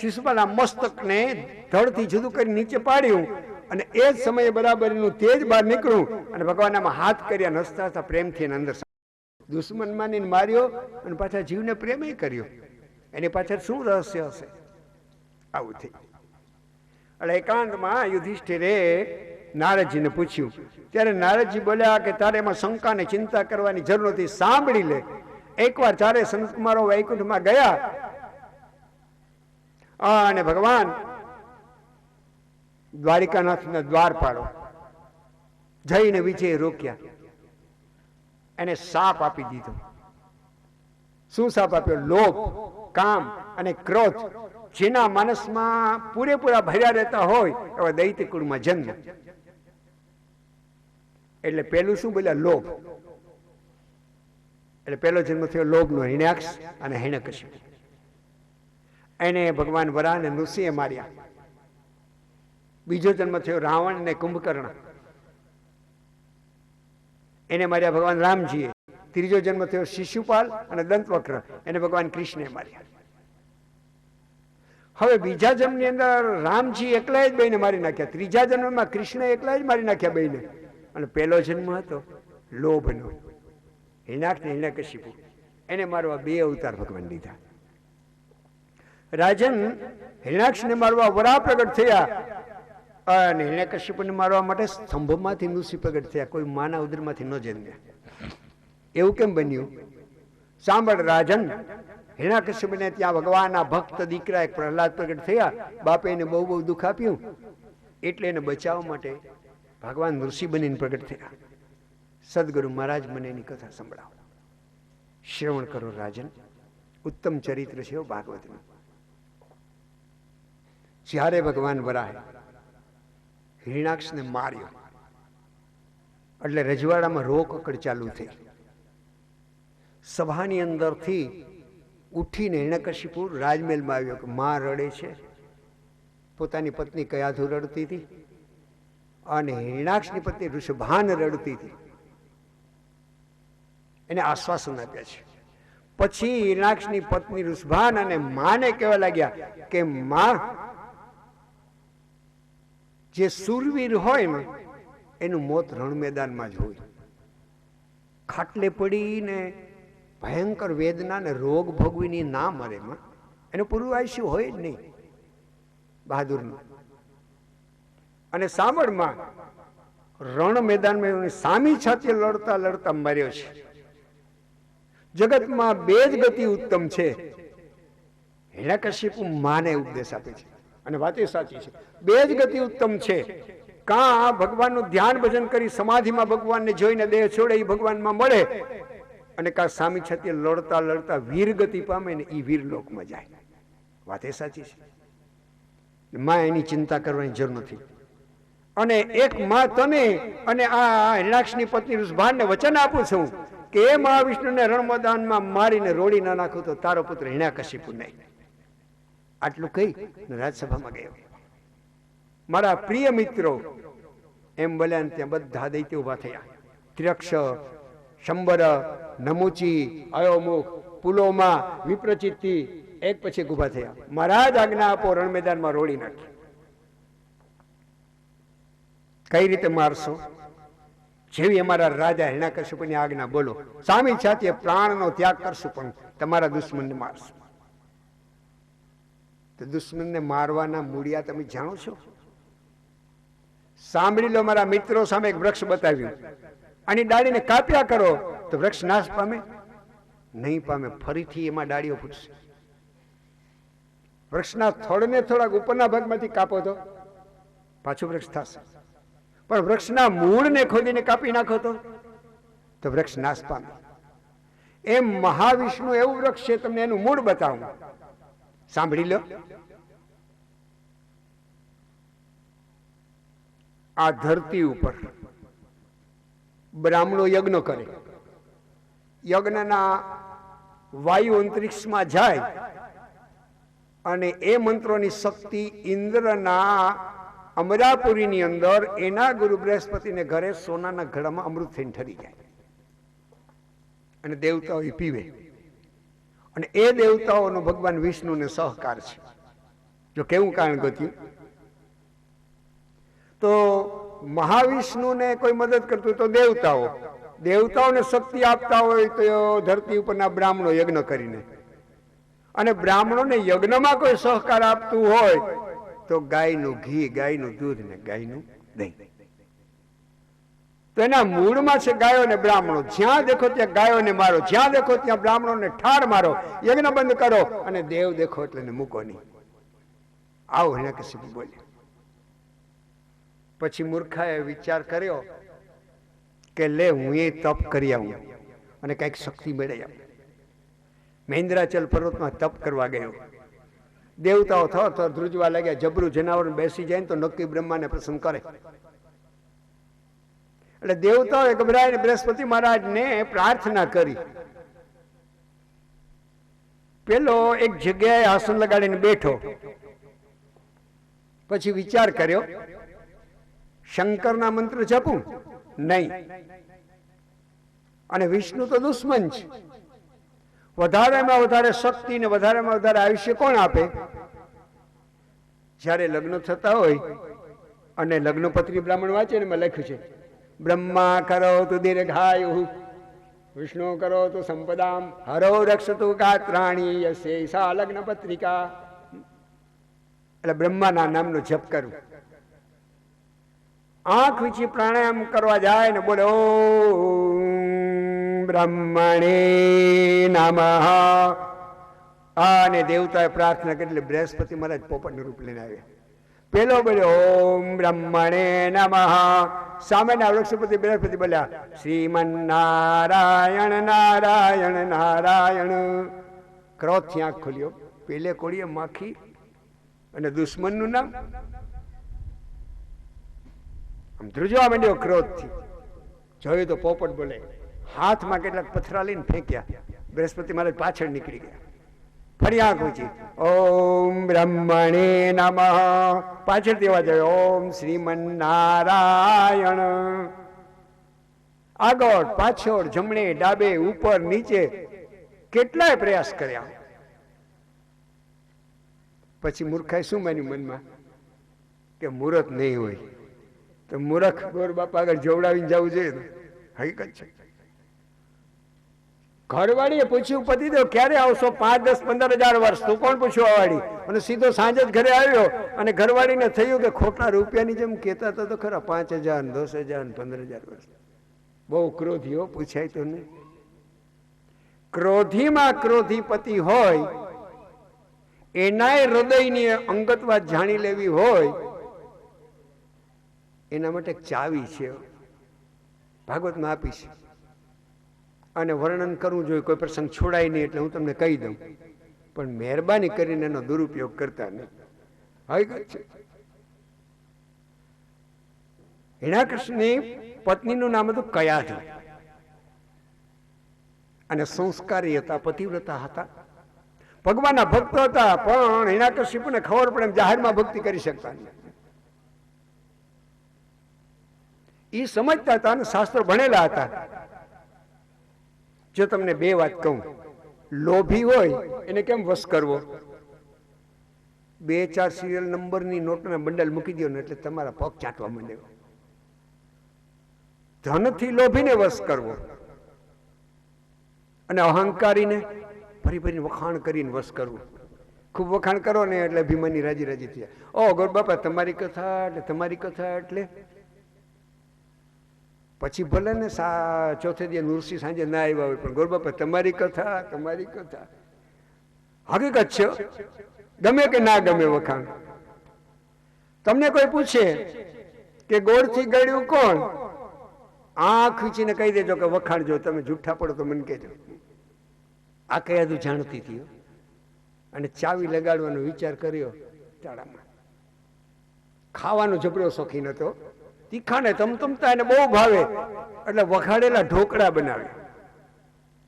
શિશુપાલના મસ્તકને ધડથી જુદું કરી નીચે પાડ્યું અને એ જ સમયે બરાબર એનું તેજ બહાર નીકળ્યું અને ભગવાન આમાં હાથ કર્યા હસતા હતા પ્રેમથી અંદર. દુશ્મન માનીને માર્યો અને પાછા જીવને પ્રેમ કર્યો. એની પાછળ શું રહસ્ય હશે? આવું થઈ. એટલે એકાંતમાં યુધિષ્ઠિરે નારદજીને પૂછ્યું. ત્યારે નારદજી બોલ્યા કે તારે એમાં શંકા ને ચિંતા કરવાની જરૂર નથી. સાંભળી લે. એકવાર ચારે સંતકુમારો વૈકુંઠમાં ગયા અને ભગવાન દ્વારિકાનાથના દ્વાર પાડો જઈને વિજય રોક્યા. એને શાપ આપી દીધો. શું શાપ આપ્યો? લોભ, કામ અને ક્રોધ જેના માનસમાં પૂરેપૂરા ભર્યા રહેતા હોય એવા દૈત્ય કુળમાં જન્મ. એટલે પેલું શું બોલ્યા? લોભ. એટલે પેલો જન્મ થયો લોભનો, હિરણ્યાક્ષ અને હિરણ્યકશિપ. એને ભગવાન વરાહ અને નૃસિંહે માર્યા. બીજો જન્મ થયો રાવણ અને કુંભકર્ણ. એને માર્યા ભગવાન રામજીએ. ત્રીજો જન્મ થયો શિશુપાલ અને દંતવક્ર. એને ભગવાન કૃષ્ણે માર્યા. હવે બીજા જન્મની અંદર રામજી એકલા જ બેને મારી નાખ્યા. ત્રીજા જન્મમાં કૃષ્ણ એકલા જ મારી નાખ્યા બેને. અને પહેલો જન્મ હતો લોભનો, હિરણ્યાક્ષ ને હિરણ્યકશિપુ. એને મારવા 2 અવતાર ભગવાન લીધા. રાજન હિરણ્યાક્ષને મારવા વરાહ પ્રગટ થયા અને હિરણ્યકશિપુને મારવા માટે સ્તંભમાંથી નૃસિંહ પ્રગટ થયા. કોઈ માના ઉદરમાંથી ન જન્મ્યા. એવું કેમ બન્યું? સાંભળ રાજન. હિરણ્યકશિપુને ત્યાં ભગવાનના ભક્ત દીકરા એક પ્રહલાદ પ્રગટ થયા. બાપે એને બહુ બહુ દુઃખ આપ્યું એટલે એને બચાવવા માટે ભગવાન નૃસિંહ બનીને પ્રગટ થયા. સદગુરુ મહારાજ મને એની કથા સંભળાવો. શ્રવણ કરો રાજન. ઉત્તમ ચરિત્ર છે ભાગવતનું. જ્યારે ભગવાન વરાહે હિરણ્યાક્ષને માર્યો એટલે રજવાડામાં રોકકડ ચાલુ થઈ. સભાની અંદરથી ઉઠીને હિરણ્યકશિપુ રાજમહેલમાં આવ્યો કે માં રડે છે. પોતાની પત્ની કયાધુ રડતી હતી અને હિરણ્યાક્ષની પત્ની ઋષભાન રડતી હતી. એને આશ્વાસન આપ્યા છે. પછી હિરણ્યાક્ષની પત્ની ઋષભાન અને માને કહેવા લાગ્યા કે માં, જે સુરવીર હોય ને એનું મોત રણ મેદાનમાં જ હોય. ખાટલે પડીને ભયંકર વેદના ને રોગ ભોગવીને ના મરે માં. એનું પૂરું આયુષ્ય હોય જ નહીં બહાદુરનું. અને સાંભળમાં રણ મેદાનમાં સામી છાતી લડતા લડતા મર્યો છે. જગતમાં 2 જ ગતિ ઉત્તમ છે. હિરણ્યકશિપુ માને ઉપદેશ આપે છે અને વાત એ સાચી છે. 2 જ ગતિ ઉત્તમ છે. કાં ભગવાનનું ધ્યાન ભજન કરી સમાધિમાં ભગવાનને જોઈને દેહ છોડે એ ભગવાનમાં મળે, અને કાં સામી છાતી લડતા લડતા વીર ગતિ પામે ને એ વીર લોકમાં જાય. વાત એ સાચી છે. માં એની ચિંતા કરવાની જરૂર નથી. અને એક માં તને અને આ હિરણ્યાક્ષની પત્ની ઋષભાનને વચન આપું છું કે એ મહાવિષ્ણુને રણ મેદાનમાં મારીને રોડી ના નાખું તો તારો પુત્ર હિરણ્યકશિપુ નહીં. આટલું કહી રાજસભામાં ગયો. મારા પ્રિય મિત્રો એમ બોલ્યા, ત્યાં બધા દૈત્ય ઉભા થયા. ત્ર્યક્ષ, શંબર, નમુચી, અયોમુખ, પુલોમા, વિપ્રચિત્તિ એક પછી ઉભા થયા. મહારાજ આજ્ઞા આપો, રણ મેદાનમાં રોડી નાખી. કઈ રીતે મારશો? જેવી અમારા રાજા હિરણ્યકશિપુની આજ્ઞા બોલો. સામી છાતીએ પ્રાણનો ત્યાગ કરશું પણ તમારા દુશ્મનને મારશું. તો દુશ્મનને મારવાના મૂળિયા તમે જાણો છો? સાંભળી લો મારા મિત્રો, સામે એક વૃક્ષ બતાવ્યું, આની ડાળીને કાપ્યા કરો તો વૃક્ષ નાશ પામે? નહીં પામે. ફરીથી એમાં ડાળીઓ ફૂટશે. વૃક્ષના થોડને થોડાક ઉપરના ભાગમાંથી કાપો તો પાછું વૃક્ષ થશે. પણ વૃક્ષના મૂળને ખોદીને કાપી નાખો તો વૃક્ષ નાશ પામે. એમ મહાવિષ્ણુ એવું વૃક્ષ છે, તમને એનું મૂળ બતાવું. સાંભળી લો. આ ધરતી ઉપર બ્રાહ્મણો યજ્ઞ કરે, યજ્ઞના વાયુ અંતરિક્ષમાં જાય અને એ મંત્રોની શક્તિ ઇન્દ્રના અમરાપુરીની અંદર એના ગુરુ બૃહસ્પતિને ઘરે સોનાના ઘડામાં અમૃત થઈને ઠરી જાય અને દેવતાઓ એ પીવે. અને એ દેવતાઓનો ભગવાન વિષ્ણુને સહકાર છે. જો કેવું કારણ ગોત્યું તો મહાવિષ્ણુને કોઈ મદદ કરતું તો દેવતાઓને શક્તિ આપતા હોય તો ધરતી ઉપરના બ્રાહ્મણો યજ્ઞ કરીને, અને બ્રાહ્મણોને યજ્ઞમાં કોઈ સહકાર આપતું હોય તો ગાયનું ઘી, ગાયનું દૂધ ને ગાયનું દહીં. તો એના મૂળમાં છે ગાયો ને બ્રાહ્મણો. જ્યાં દેખો ત્યાં ગાયોને મારો, જ્યાં દેખો ત્યાં બ્રાહ્મણોને ઠાર મારો, યજ્ઞ બંધ કરો અને દેવ દેખો એટલે મૂકો નહીં. આવો હિરણ્યકશિપુ બોલ્યો. પછી મૂર્ખાએ વિચાર કર્યો કે લે હું એ તપ કરી આવું અને કઈક શક્તિ મેળવી આવું. મહેન્દ્રાચલ પર્વતમાં તપ કરવા ગયો. દેવતાઓ થર થર ધ્રુજવા લાગ્યા. જબરું જનાવર બેસી જાય ને તો નક્કી બ્રહ્માને પ્રસન્ન કરે. એટલે દેવતાઓએ ગભરાઈને બૃહસ્પતિ મહારાજને પ્રાર્થના કરી. પેલો એક જગ્યાએ આસન લગાડીને બેઠો. પછી વિચાર કર્યો, શંકરના મંત્ર જપું? નહીં. અને વિષ્ણુ તો દુશ્મન છે. વધારેમાં વધારે શક્તિ ને વધારેમાં વધારે આયુષ્ય કોણ આપે? જ્યારે લગ્ન થતા હોય અને લગ્નપત્રી બ્રાહ્મણ વાંચે ને એમાં લખ્યું છે બ્રહ્મા કરો તું દીર્ઘાયુ, વિષ્ણુ કરો તું સંપદામ, હરો રક્ષતુ ગાત્રાણી યસે સા લગ્ન પત્રિકા. એટલે બ્રહ્માના નામનો જપ કરું. આંખ વીછી પ્રાણાયામ કરવા જાય ને બોલે ઓમ બ્રહ્મણે નમઃ. અને દેવતાએ પ્રાર્થના કરી એટલે બૃહસ્પતિ મહારાજ પોપટનું રૂપ લઈને આવ્યા. પેલો બોલ્યો ઓમ બ્રહ્મણે નમઃ. સામેના વૃક્ષપતિ બૃહસ્પતિ બોલ્યા શ્રીમન નારાયણ નારાયણ નારાયણ. ક્રોધથી આંખ ખોલ્યો. પેલે કોળીએ માખી અને દુશ્મનનું નામ. આમ ધ્રુજવા માંડ્યો ક્રોધથી. જોયું તો પોપટ બોલે. હાથમાં કેટલાક પથરા લઈને ફેંક્યા. બૃહસ્પતિ મહારાજ પાછળ નીકળી ગયા. ફરી આંખ ઊંચી ઓમ બ્રહ્મણે નમઃ. પાછળથી અવાજ આવ્યો ઓમ શ્રીમન નારાયણ. આગળ પાછળ જમણે ડાબે ઉપર નીચે કેટલાય પ્રયાસ કર્યા. પછી મૂર્ખાએ શું માન્યું મનમાં કે મુહૂર્ત નહીં હોય તો મૂર્ખ ગોર બાપા આગળ જોવડાવીને જવું જોઈએ. હકીકત છે. ઘરવાળીએ પૂછ્યું પતિદેવ ક્યારે આવશો? 5, 10, 15,000 વર્ષ. તું કોણ પૂછ્યું વાળી? અને સીધો સાંજે જ ઘરે આવ્યો. અને ઘરવાળીને થયું કે ખોટા રૂપિયાની જેમ કહેતા હતા તો ખરા 5,000, 10,000, 15,000 વર્ષ. બહુ ક્રોધીઓ પૂછાય તો નહીં. ક્રોધીમાં ક્રોધી પતિ હોય એનાય હૃદયની અંગત વાત જાણી લેવી હોય એના માટે એક ચાવી છે, ભાગવતમાં આપી છે. અને વર્ણન કરવું જોઈએ, કોઈ પ્રસંગ છોડાય નહીં એટલે હું તમને કહી દઉં, પણ મહેરબાની કરીને એનો દુરુપયોગ કરતા નહીં. હકીકત છે. હિરણ્યકશિપુની પત્નીનું નામ હતું કયાધી અને સંસ્કારી હતા, પતિવ્રતા હતા, ભગવાનના ભક્ત હતા. પણ હિરણ્યકશિપુને ખબર પડે એમ જાહેરમાં ભક્તિ કરી શકતા નહીં. એ સમજતા હતા અને શાસ્ત્રો ભણેલા હતા. જો તમને બે વાત કહું, લોભી હોય એને કેમ વશ કરવો? 2-4 સિરિયલ નંબરની નોટના બંડલ મૂકી દો ને એટલે તમારા પગ ચાટવા માંડે. ધનથી લોભીને વશ કરવો અને અહંકારીને ફરી ફરીને વખાણ કરીને વશ કરવું. ખૂબ વખાણ કરો ને એટલે અભિમાની રાજી રાજી થયા. ઓ ગોર બાપા તમારી કથા એટલે તમારી કથા એટલે પછી ભલે ને ચોથે દિવસ નુરસિંહ સાંજે ના આવ્યા હોય, પણ ગોર બાપા તમારી કથા હકીકત છે. ગમે કે ના ગમે વખાણ. તમને કોઈ પૂછે કે ગોળથી ગળ્યું કોણ, આંખ વીંચીને કહી દેજો કે વખાણ જો. તમે જૂઠા પડો તો મને કહેજો. આ કયા તું જાણતી હતી અને ચાવી લગાડવાનો વિચાર કર્યો ચાળામાં. ખાવાનો જબડો શોખીન હતો, તીખાને તમતમતા એને બહુ ભાવે એટલે વખાડેલા ઢોકળા બનાવે.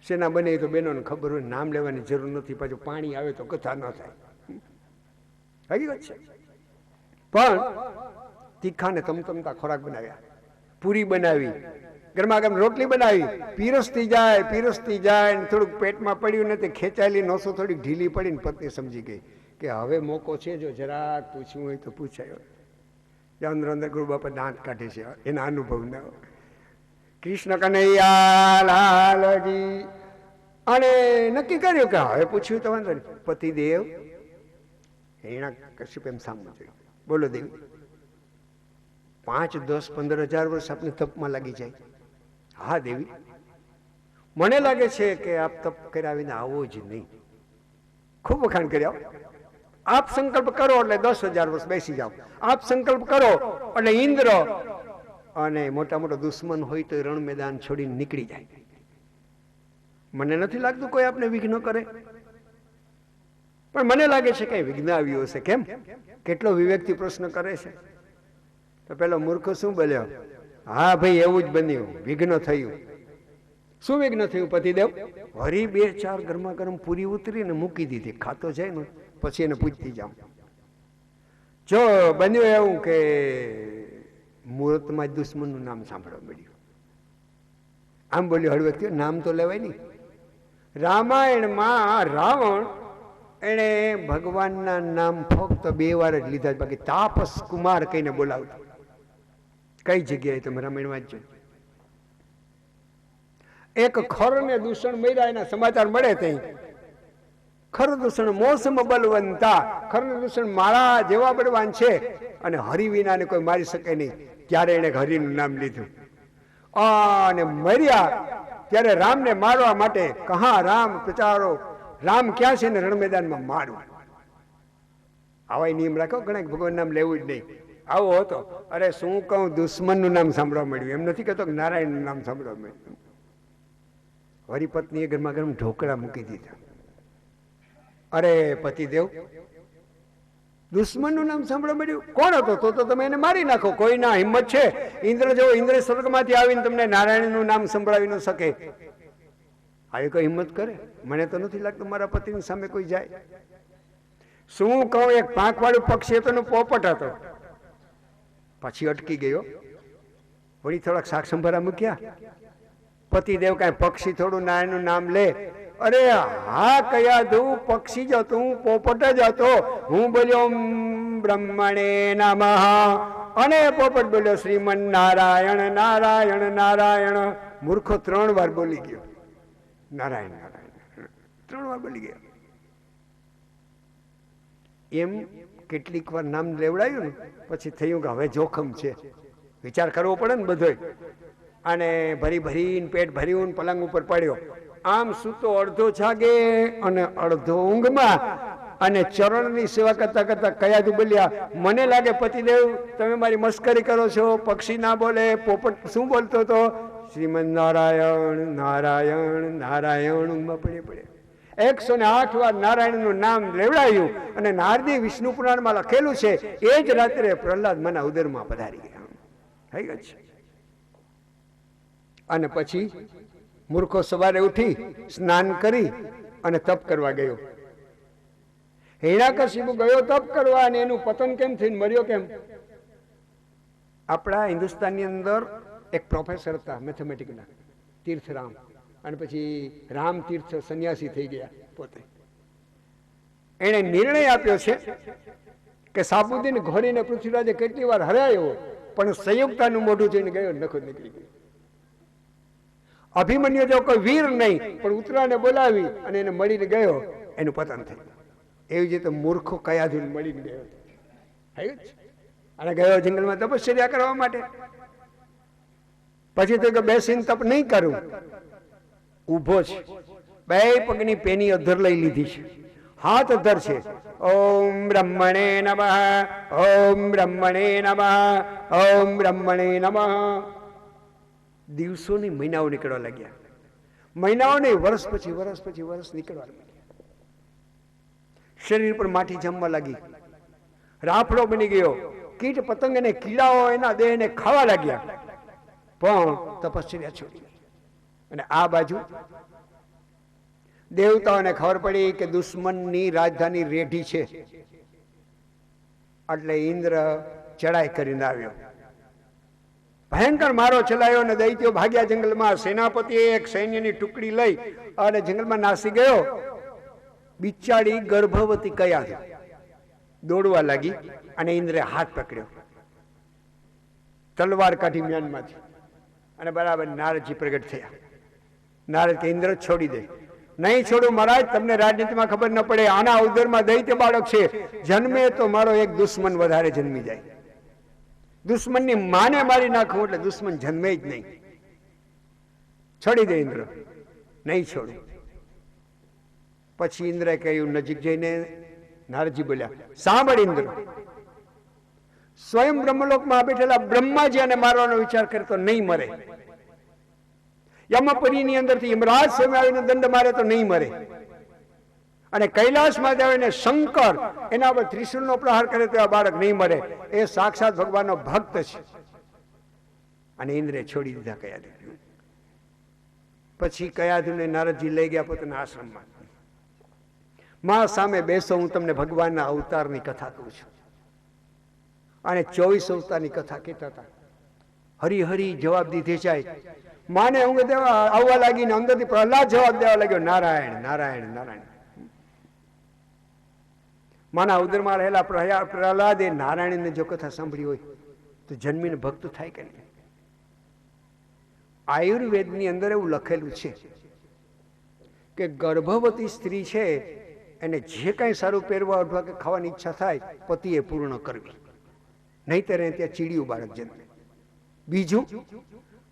શેના બને તો બહેનોને ખબર હોય, નામ લેવાની જરૂર નથી. પાછું પાણી આવે તો કથા ન થાય. હકીકત છે. પણ તીખાને તમતમતા ખોરાક બનાવ્યા, પૂરી બનાવી, ગરમા ગરમ રોટલી બનાવી, પીરસતી જાય થોડુંક પેટમાં પડ્યું ને તે ખેંચાયેલી નસો થોડીક ઢીલી પડીને પત્ની સમજી ગઈ કે હવે મોકો છે, જો જરાક પૂછવું હોય તો પૂછાયો. અંદર અંદર ગુરુ બાપા દાંત કાઢે છે, એના અનુભવ ના. કૃષ્ણ કનૈયા લાલજી. અને નક્કી કર્યું કે હવે પૂછ્યું તો વાંધો નહીં. પતિદેવ એના કશ્યપ એમ સામું જોયું. બોલો દેવી, 5, 10, 15,000 વર્ષ આપણે તપમાં લાગી જાય. હા દેવી, મને લાગે છે કે આપ તપ કરાવીને આવો જ નહીં. ખૂબ વખાણ કર્યા. આપ સંકલ્પ કરો એટલે 10,000 વર્ષ બેસી જાઓ. આપ સંકલ્પ કરો એટલે ઇન્દ્ર અને મોટા મોટા દુશ્મન હોય તો રણ મેદાન છોડીને નીકળી જાય. મને નથી લાગતું કોઈ આપને વિઘ્ન કરે, પણ મને લાગે છે કઈ વિઘ્ન આવ્યું હશે. કેમ? કેટલો વિવેકથી પ્રશ્ન કરે છે. તો પેલો મૂર્ખ શું બોલ્યો? હા ભાઈ, એવું જ બન્યું, વિઘ્ન થયું. શું વિઘ્ન થયું પતિદેવ? હરી 2-4 ગરમા ગરમ પૂરી ઉતરીને મૂકી દીધી. ખાતો જાય ને પછી એને પૂછતી જાઉં. જો બન્યું એવું કે મુહૂર્તમાં જ દુશ્મનનું નામ સાંભળવા મળ્યું. આમ બોલ્યો હળવેક, નામ તો લેવાય નહીં. રામાયણમાં રાવણ એને ભગવાનના નામ ફક્ત 2 વાર જ લીધા, બાકી તાપસ કુમાર કહીને બોલાવતો. કઈ જગ્યાએ તમે રામાયણ વાંચજો. એક ખરને દૂષણ મર્યા, એના સમાચાર મળે ત્યાં. ખર દૂષણ મોસમ બલવંતા, ખરને દૂષણ મારા જેવા બળવાન છે અને હરિ વિનાને કોઈ મારી શકે નહીં. ત્યારે એને હરિનું નામ લીધું અને મર્યા. ત્યારે રામને મારવા માટે કહા રામ પ્રચારો, રામ ક્યાં છે ને રણ મેદાનમાં મારવું. આવા નિયમ રાખો ઘણા, ભગવાન નામ લેવું જ નહીં. આવો હતો. અરે શું કહું, દુશ્મનનું નામ સાંભળવા મળ્યું. એમ નથી કહેતો કે નારાયણનું નામ સાંભળવા મળ્યું. વરી પત્નીએ ગરમા ગરમ ઢોકળા મૂકી દીધા. અરે પતિદેવ, દુશ્મનનું નામ સાંભળવા મળ્યું. કોણ હતો? તો તમે એને મારી નાખો. કોઈના હિંમત છે? ઇન્દ્ર જેવો ઇન્દ્ર સ્વર્ગમાંથી આવીને તમને નારાયણનું નામ સંભળાવી ન શકે. આવી કોઈ હિંમત કરે? મને તો નથી લાગતું મારા પતિની સામે કોઈ જાય. શું કહું, એક પાંખવાળું પક્ષી હતો, પોપટ હતો. પછી અટકી ગયો. વળી થોડાક શાક સંભારા મૂક્યા. પતિદેવ કાંઈ પક્ષી થોડું નારાયણનું નામ લે? અરે હા, કયા દઉં, પક્ષી જ હતું, પોપટ જ હતો. હું બોલ્યો બ્રહ્મણે નમઃ અને પોપટ બોલ્યો શ્રીમન નારાયણ નારાયણ નારાયણ. મૂર્ખો 3 વાર બોલી ગયો નારાયણ નારાયણ, 3 વાર બોલી ગયો. એમ કેટલીક વાર નામ લેવડાયું ને પછી થયું કે હવે જોખમ છે, વિચાર કરવો પડે ને બધો. અને ભરીને પેટ ભર્યું પલંગ ઉપર પડ્યો. આમ સૂતો અડધો જાગે અને અડધો ઊંઘમાં. અને ચરણની સેવા કરતા કરતા કયાદુ બોલ્યા, મને લાગે પતિદેવ તમે મારી મસ્કરી કરો છો. પક્ષી ના બોલે, પોપટ શું બોલતો હતો? શ્રીમદ નારાયણ નારાયણ નારાયણ. ઊંઘમાં પડે 108 વાર નારાયણનું નામ લેવડાયું. અને નારદી વિષ્ણુ પુરાણમાં લખેલું છે, એ જ રાત્રે પ્રહલાદ મના ઉદરમાં પધારી ગયા. થઈ ગયું છે. અને પછી મૂર્ખો સવારે ઉઠી સ્નાન કરી અને તપ કરવા ગયો. હિરણ્યકશિપુ ગયો તપ કરવા, અને એનું પતન કેમ થઈને મર્યો કેમ? આપણા હિન્દુસ્તાનની અંદર એક પ્રોફેસર હતા મેથેમેટિકના, તીર્થરામ. અને પછી રામ તીર્થ સંન્યાસી થઈ ગયા પોતે. એણે નિર્ણય આપ્યો છે કે સાબુદ્દીન ઘોડીને પૃથ્વીરાજે કેટલી વાર હરાયો, પણ સંયુક્તાનું મોઢું જોઈને ગયો, નખો નીકળી ગયો. અભિમન્યુ જો કોઈ વીર નહીં, પણ ઉત્તરાને બોલાવી અને એને મળીને ગયો, એનું પતન થયું. એવી રીતે મૂર્ખો કયાધુન મળીને ગયો અને ગયો જંગલમાં તપશ્ચર્યા કરવા માટે. પછી તો કે બેસીને તપ નહીં કરું, ઊભો છે, બે પગની પેની અધર લઈ લીધી છે, હાથ અધર છે. ઓમ બ્રહ્મણે નમઃ, ઓમ બ્રહ્મણે નમઃ, ઓમ બ્રહ્મણે નમઃ. દિવસો ની મહિનાઓ નીકળવા લાગ્યા, મહિનાઓ નહીં, વર્ષ પછી વર્ષ પછી વર્ષ નીકળવા લાગ્યા. શરીર પર માટી જમવા લાગી, રાફડો બની ગયો, કીટ પતંગ અને કીડાઓ એના દેહને ખાવા લાગ્યા, પણ તપશ્ચર્યા છોડી. અને આ બાજુ દેવતાઓને ખબર પડી કે દુશ્મનની રાજધાની રેઢી છે, એટલે ઇન્દ્ર ચડાઈ કરીને આવ્યો, ભયંકર મારો ચલાયો અને દૈત્યો ભાગ્યા જંગલમાં. સેનાપતિએ એક સૈન્યની ટુકડી લઈ અને જંગલમાં નાસી ગયો. બિચારી ગર્ભવતી કયા દોડવા લાગી અને ઇન્દ્રે હાથ પકડ્યો, તલવાર કાઢી મ્યાનમાંથી અને બરાબર નારદજી પ્રગટ થયા. નારદ કે ઇન્દ્ર છોડી દે. નહીં છોડું મહારાજ, તમને રાજનીતિમાં ખબર ન પડે, આના ઉદરમાં દૈત્ય બાળક છે, જન્મે તો મારો એક દુશ્મન વધારે જન્મી જાય, દુશ્મનની માને મારી નાખું એટલે દુશ્મન જન્મે જ નહીં. છોડી દે ઇન્દ્ર. નહીં છોડું. પછી ઇન્દ્રએ કહ્યું, નજીક જઈને નારદજી બોલ્યા, સાંભળ ઇન્દ્ર, સ્વયં બ્રહ્મલોકમાં બેઠેલા બ્રહ્માજી અને મારવાનો વિચાર કરે તો નહીં મરે. યમપુરીની અંદરથી યમરાજ સામે આવીને દંડ મારે તો નહીં મરે. અને કૈલાસમાં આવીને શંકર એના પર ત્રિશૂળનો પ્રહાર કરે તો આ બાળક નહીં મરે. એ સાક્ષાત ભગવાનનો ભક્ત છે. અને ઇન્દ્રે છોડી દીધા કયાધુને. પછી કયાધુને નારદજી લઈ ગયા પોતાના આશ્રમમાં. માં સામે બેસો, હું તમને ભગવાનના અવતારની કથા કહું છું. અને 24 અવતારની કથા કહેતા હતા. હરી હરી જવાબ દીધે જાય. માને ઊંઘ દેવા આવવા લાગીને અંદરથી પ્રહલાદ જવાબ દેવા લાગ્યો, નારાયણ નારાયણ નારાયણ. માના ઉદરમાં રહેલા પ્રહલાદે નારાયણને જો કથા સાંભળી હોય તો જન્મીને ભક્ત થાય કે નહીં? આયુર્વેદની અંદર એવું લખેલું છે કે ગર્ભવતી સ્ત્રી છે એને જે કાંઈ સારું પહેરવા અથવા કે ખાવાની ઈચ્છા થાય પતિએ પૂર્ણ કરવી, નહીંતર ત્યાં ચીડિયું બાળક જન્મે. બીજું,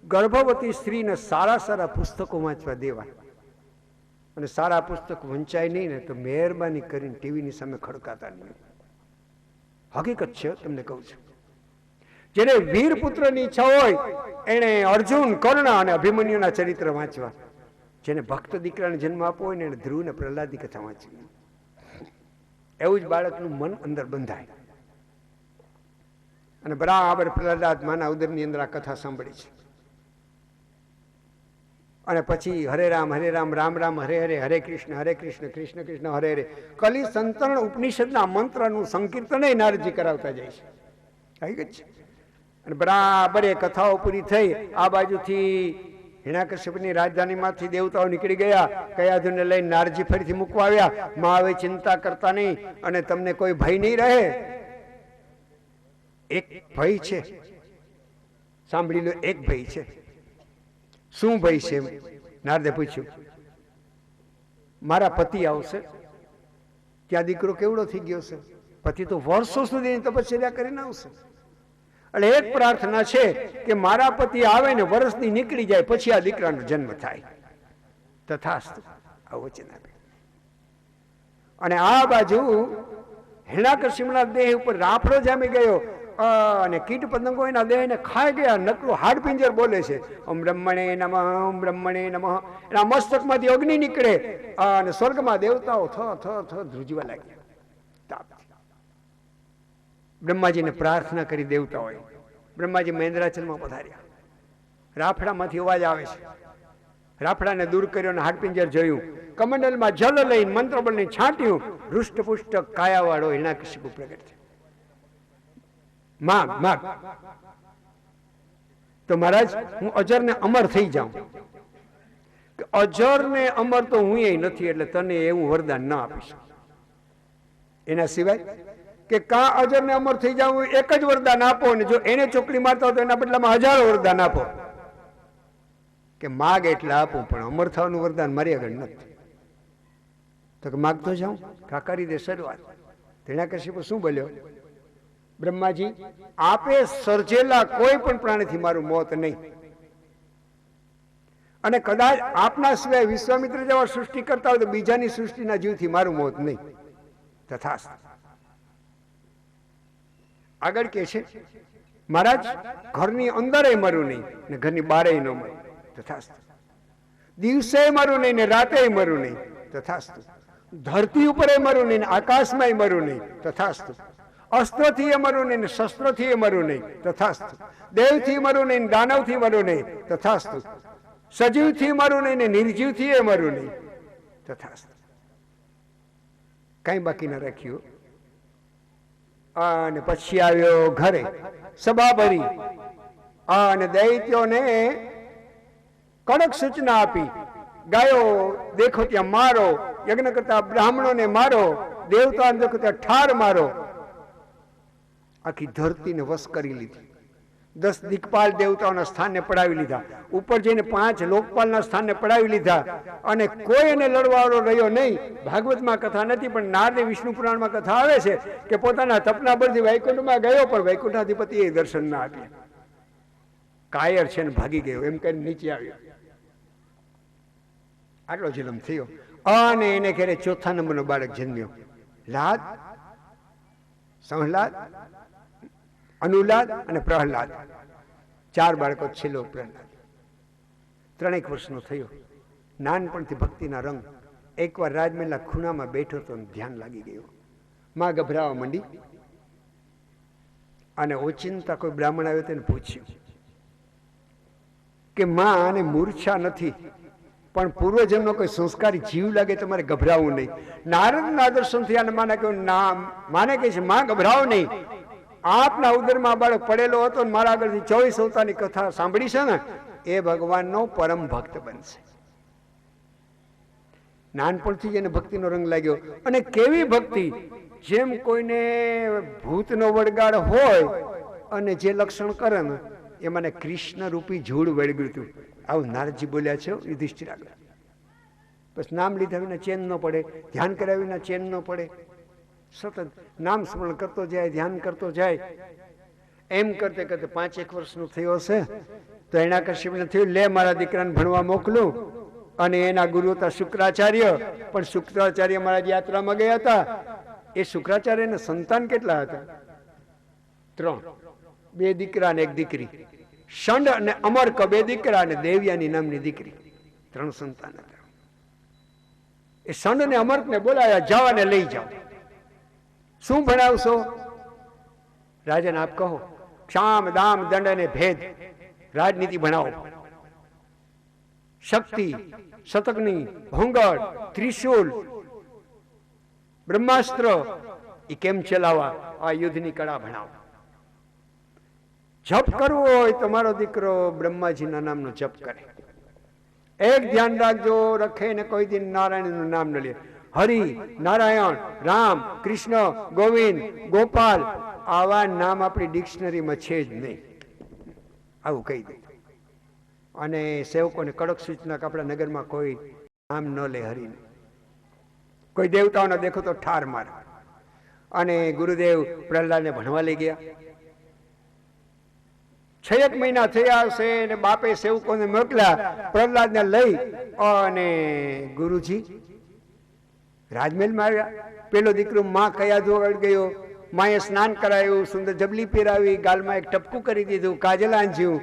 ગર્ભવતી સ્ત્રીને સારા સારા પુસ્તકો વાંચવા દેવા, અને સારા પુસ્તક વંચાય નહીં ને તો મહેરબાની કરીને ટીવીની સામે ખડકાતા નહીં. હકીકત છે, તમને કહું છું. જેને વીર પુત્રની ઈચ્છા હોય એને અર્જુન, કર્ણ અને અભિમન્યુના ચરિત્ર વાંચવા. જેને ભક્ત દીકરાને જન્મ આપવો હોય ને એને ધ્રુવ ને પ્રહલાદની કથા વાંચવી. એવું જ બાળકનું મન અંદર બંધાય. અને બરાબર પ્રહલાદ માના ઉદરની અંદર આ કથા સાંભળી છે. અને પછી હરે રામ રામ રામ હરે હરે, હરે કૃષ્ણ કૃષ્ણ કૃષ્ણ હરે હરે. કલી સંતરણ ઉપનિષદના મંત્રનું સંકીર્તન નારદજી કરાવતા જાય છે. હકીકત છે. અને બરાબર એ કથાઓ પૂરી થઈ. આ બાજુથી હિરણ્યકશ્યપની રાજધાનીમાંથી દેવતાઓ નીકળી ગયા. કયાધુને લઈને નારદજી ફરીથી મૂકવા આવ્યા. માં હવે ચિંતા કરતા નહીં અને તમને કોઈ ભય નહીં રહે. એક ભય છે, સાંભળી લો, એક ભય છે. શું ભય છે? નારદે પૂછ્યું. મારા પતિ આવશે, ત્યાં દીકરો કેવડો થઈ ગયો છે, પતિ તો વર્ષો સુધી તપશ્ચર્યા કરીને આવશે. એટલે એક પ્રાર્થના છે કે મારા પતિ આવે ને વર્ષની નીકળી જાય પછી આ દીકરાનો જન્મ થાય. તથાસ્તુ, આ વચન આપે. અને આ બાજુ હિરણ્યકશ્યપના દેહ ઉપર રાફડો જામી ગયો અને કીટ પતંગો એના દેહને ખાઈ ગયા. નકરું હાડપિંજર બોલે છે, ઓમ બ્રહ્મણે નમઃ, ઓમ બ્રહ્મણે નમઃ. એના મસ્તકમાંથી અગ્નિ નીકળે અને સ્વર્ગમાં દેવતાઓ થ થ થ ધ્રુજવા લાગ્યા. બ્રહ્માજીને પ્રાર્થના કરી દેવતાઓએ. બ્રહ્માજી મહેન્દ્રાચલમાં પધાર્યા. રાફડામાંથી અવાજ આવે છે. રાફડાને દૂર કર્યો અને હાડપિંજર જોયું. કમંડલમાં જલ લઈને મંત્રબળને છાંટ્યું. હૃષ્ટપુષ્ટ કાયાવાળો હિરણ્યકશ્યપુ પ્રગટ છે. માગ માગ. તો મહારાજ, હું અજર ને અમર થઈ જાઉં. અજર ને અમર તો હું એ નથી, એટલે તને એવું વરદાન ન આપીશ. એના સિવાય કે કા અજર ને અમર થઈ જાઉં, એક જ વરદાન આપો, અને જો એને ચોકડી મારતા હોય તો એના બદલામાં 1000 વરદાન આપો. કે માગ એટલે આપું, પણ અમર થવાનું વરદાન મારી આગળ નથી. તો કે માગતો જાઉં, કાકારી દે શરૂઆત. હિરણ્યકશિપુ શું બોલ્યો? બ્રહ્માજી, આપે સર્જેલા કોઈ પણ પ્રાણીથી મારું મોત નહીં, અને કદાચ આપના સિવાય વિશ્વામિત્ર જેવા સૃષ્ટિ કરતા હોય તો બીજાની સૃષ્ટિના જીવથી મારું મોત નહીં. તથાસ્તુ. આગળ કે છે, મહારાજ ઘરની અંદર મરું નહીં ને ઘરની બારે ન મરું. તથાસ્તુ. દિવસે મરું નહીં ને રાતે મરું નહીં. તથાસ્તુ. ધરતી ઉપર મરું નહીં ને આકાશમાં મરું નહીં. તથાસ્તુ. અસ્ત્રથી મરું નહીં ને શસ્ત્રથી મરું નહીં. તથાસ્તુ. દેવથી મરું નહીં, દાનવથી મરું નહીં. તથાસ્તુ. સજીવથી મરું નહીં ને નિર્જીવથી મરું નહીં. તથાસ્તુ. કઈ બાકી ન રાખ્યું. અને પછી આવ્યો ઘરે, સભા ભરી અને દૈત્યોને કડક સૂચના આપી, ગાયો દેખો ત્યાં મારો, યજ્ઞ કરતા બ્રાહ્મણોને મારો, દેવતાને દેખો ત્યાં ઠાર મારો. આખી ધરતીને વશ કરી લીધી. 10 દિક્પાલ દેવતાઓના સ્થાનને પડાવી લીધા, ઉપર જઈને 5 લોકપાલના સ્થાનને પડાવી લીધા, અને કોઈ એને લડવાવાળો રહ્યો નહીં. ભાગવતમાં કથા નથી, પણ નારદ વિષ્ણુ પુરાણમાં કથા આવે છે કે પોતાના તપના બળથી વૈકુંઠમાં ગયો, પણ વૈકુંઠાધિપતિએ દર્શન ના આપ્યા. કાયર છે ને ભાગી ગયો એમ કહીને નીચે આવ્યો. આટલો જન્મ થયો. અને એને ઘરે ચોથા નંબરનો બાળક જન્મ્યો. લાદ, સંહલાદ, અનુલાદ અને પ્રહલાદ. 4 બાળકો. છેલ્લો પ્રહલાદ 3 વર્ષનો થયો. નાનપણથી ભક્તિના રંગ. એકવાર રાજમહેલના ખૂણામાં બેઠો તો ધ્યાન લાગી ગયું. માં ગભરાવા માંડી, અને ઓચિંતા કોઈ બ્રાહ્મણ આવ્યો તેને પૂછ્યું કે માં, આને મૂર્છા નથી, પણ પૂર્વજન્મનો કોઈ સંસ્કારી જીવ લાગે તમારે ગભરાવું નહીં. નારદના દર્શન થયા માને કહ્યું, માને કહે છે, માં ગભરાવો નહીં, આપના ઉદરમાં બાળક પડેલો હતો ને મારા આગળથી 24 અવતારની કથા સાંભળી છે ને, એ ભગવાનનો પરમ ભક્ત બનશે. નાનપણથી જ એને ભક્તિનો રંગ લાગ્યો. અને કેવી ભક્તિ! જેમ કોઈને ભૂતનો વળગાડ હોય અને જે લક્ષણ કરે ને એ મને કૃષ્ણ રૂપી ઝૂડ વળગ્યું હતું. આવું નારદજી બોલ્યા છે યુધિષ્ઠિર આગળ. બસ નામ લીધા વિના ચેન ન પડે, ધ્યાન કર્યા વિના ચેન ન પડે. સતત નામ સ્મરણ કરતો જાય, ધ્યાન કરતો જાય. એમ કરતે કરતે 5-1 વર્ષનો થયો હશે તો હિરણ્યકશિપુને થયું, લે મારા દીકરાને ભણવા મોકલું. અને એના ગુરુ હતા શુક્રાચાર્ય. પણ શુક્રાચાર્ય મહારાજ યાત્રામાં ગયા હતા. એ શુક્રાચાર્યના સંતાન કેટલા હતા? 3. 2 દીકરા અને 1 દીકરી. શંડ અને અમર્ક 2 દીકરા અને દેવયાની નામની દીકરી. 3 સંતાન હતા. એ શંડ અને અમર્કને બોલાયા, જાઓ અને લઈ જાઓ. શું ભણાવશો? રાજાને આપ કહો, ક્ષામ, દામ, દંડ અને ભેદ રાજનીતિ ભણાવો. શક્તિ, શતકની, ભોંગળ, ત્રિશૂલ, બ્રહ્માસ્ત્ર એ કેમ ચલાવવા, આ યુદ્ધની કળા ભણાવો. જપ કરવો હોય તો મારો દીકરો બ્રહ્માજીના નામનો જપ કરે. એક ધ્યાન રાખજો, રખે ને કોઈ દિન નારાયણનું નામ ન લે. હરિ, નારાયણ, રામ, કૃષ્ણ, ગોવિંદ, ગોપાલ આવા નામ આપણી ડિક્શનરીમાં છે જ નહીં. આવું કહી દે. અને સેવકોને કડક સૂચના કે આપણા નગરમાં કોઈ નામ ન લે હરિને. કોઈ દેવતાઓને દેખો તો ઠાર મારે. અને ગુરુદેવ પ્રહલાદને ભણવા લઈ ગયા. 6 મહિના થયા હશે અને બાપે સેવકોને મોકલ્યા પ્રહલાદને લઈ. અને ગુરુજી રાજમહેલમાં આવ્યા. પેલો દીકરો માં કયા ધોવાડ ગયો. માએ સ્નાન કરાયું, સુંદર જબલી પહેરાવી, ગાલમાં એક ટપકું કરી દીધું, કાજલ આંજ્યું,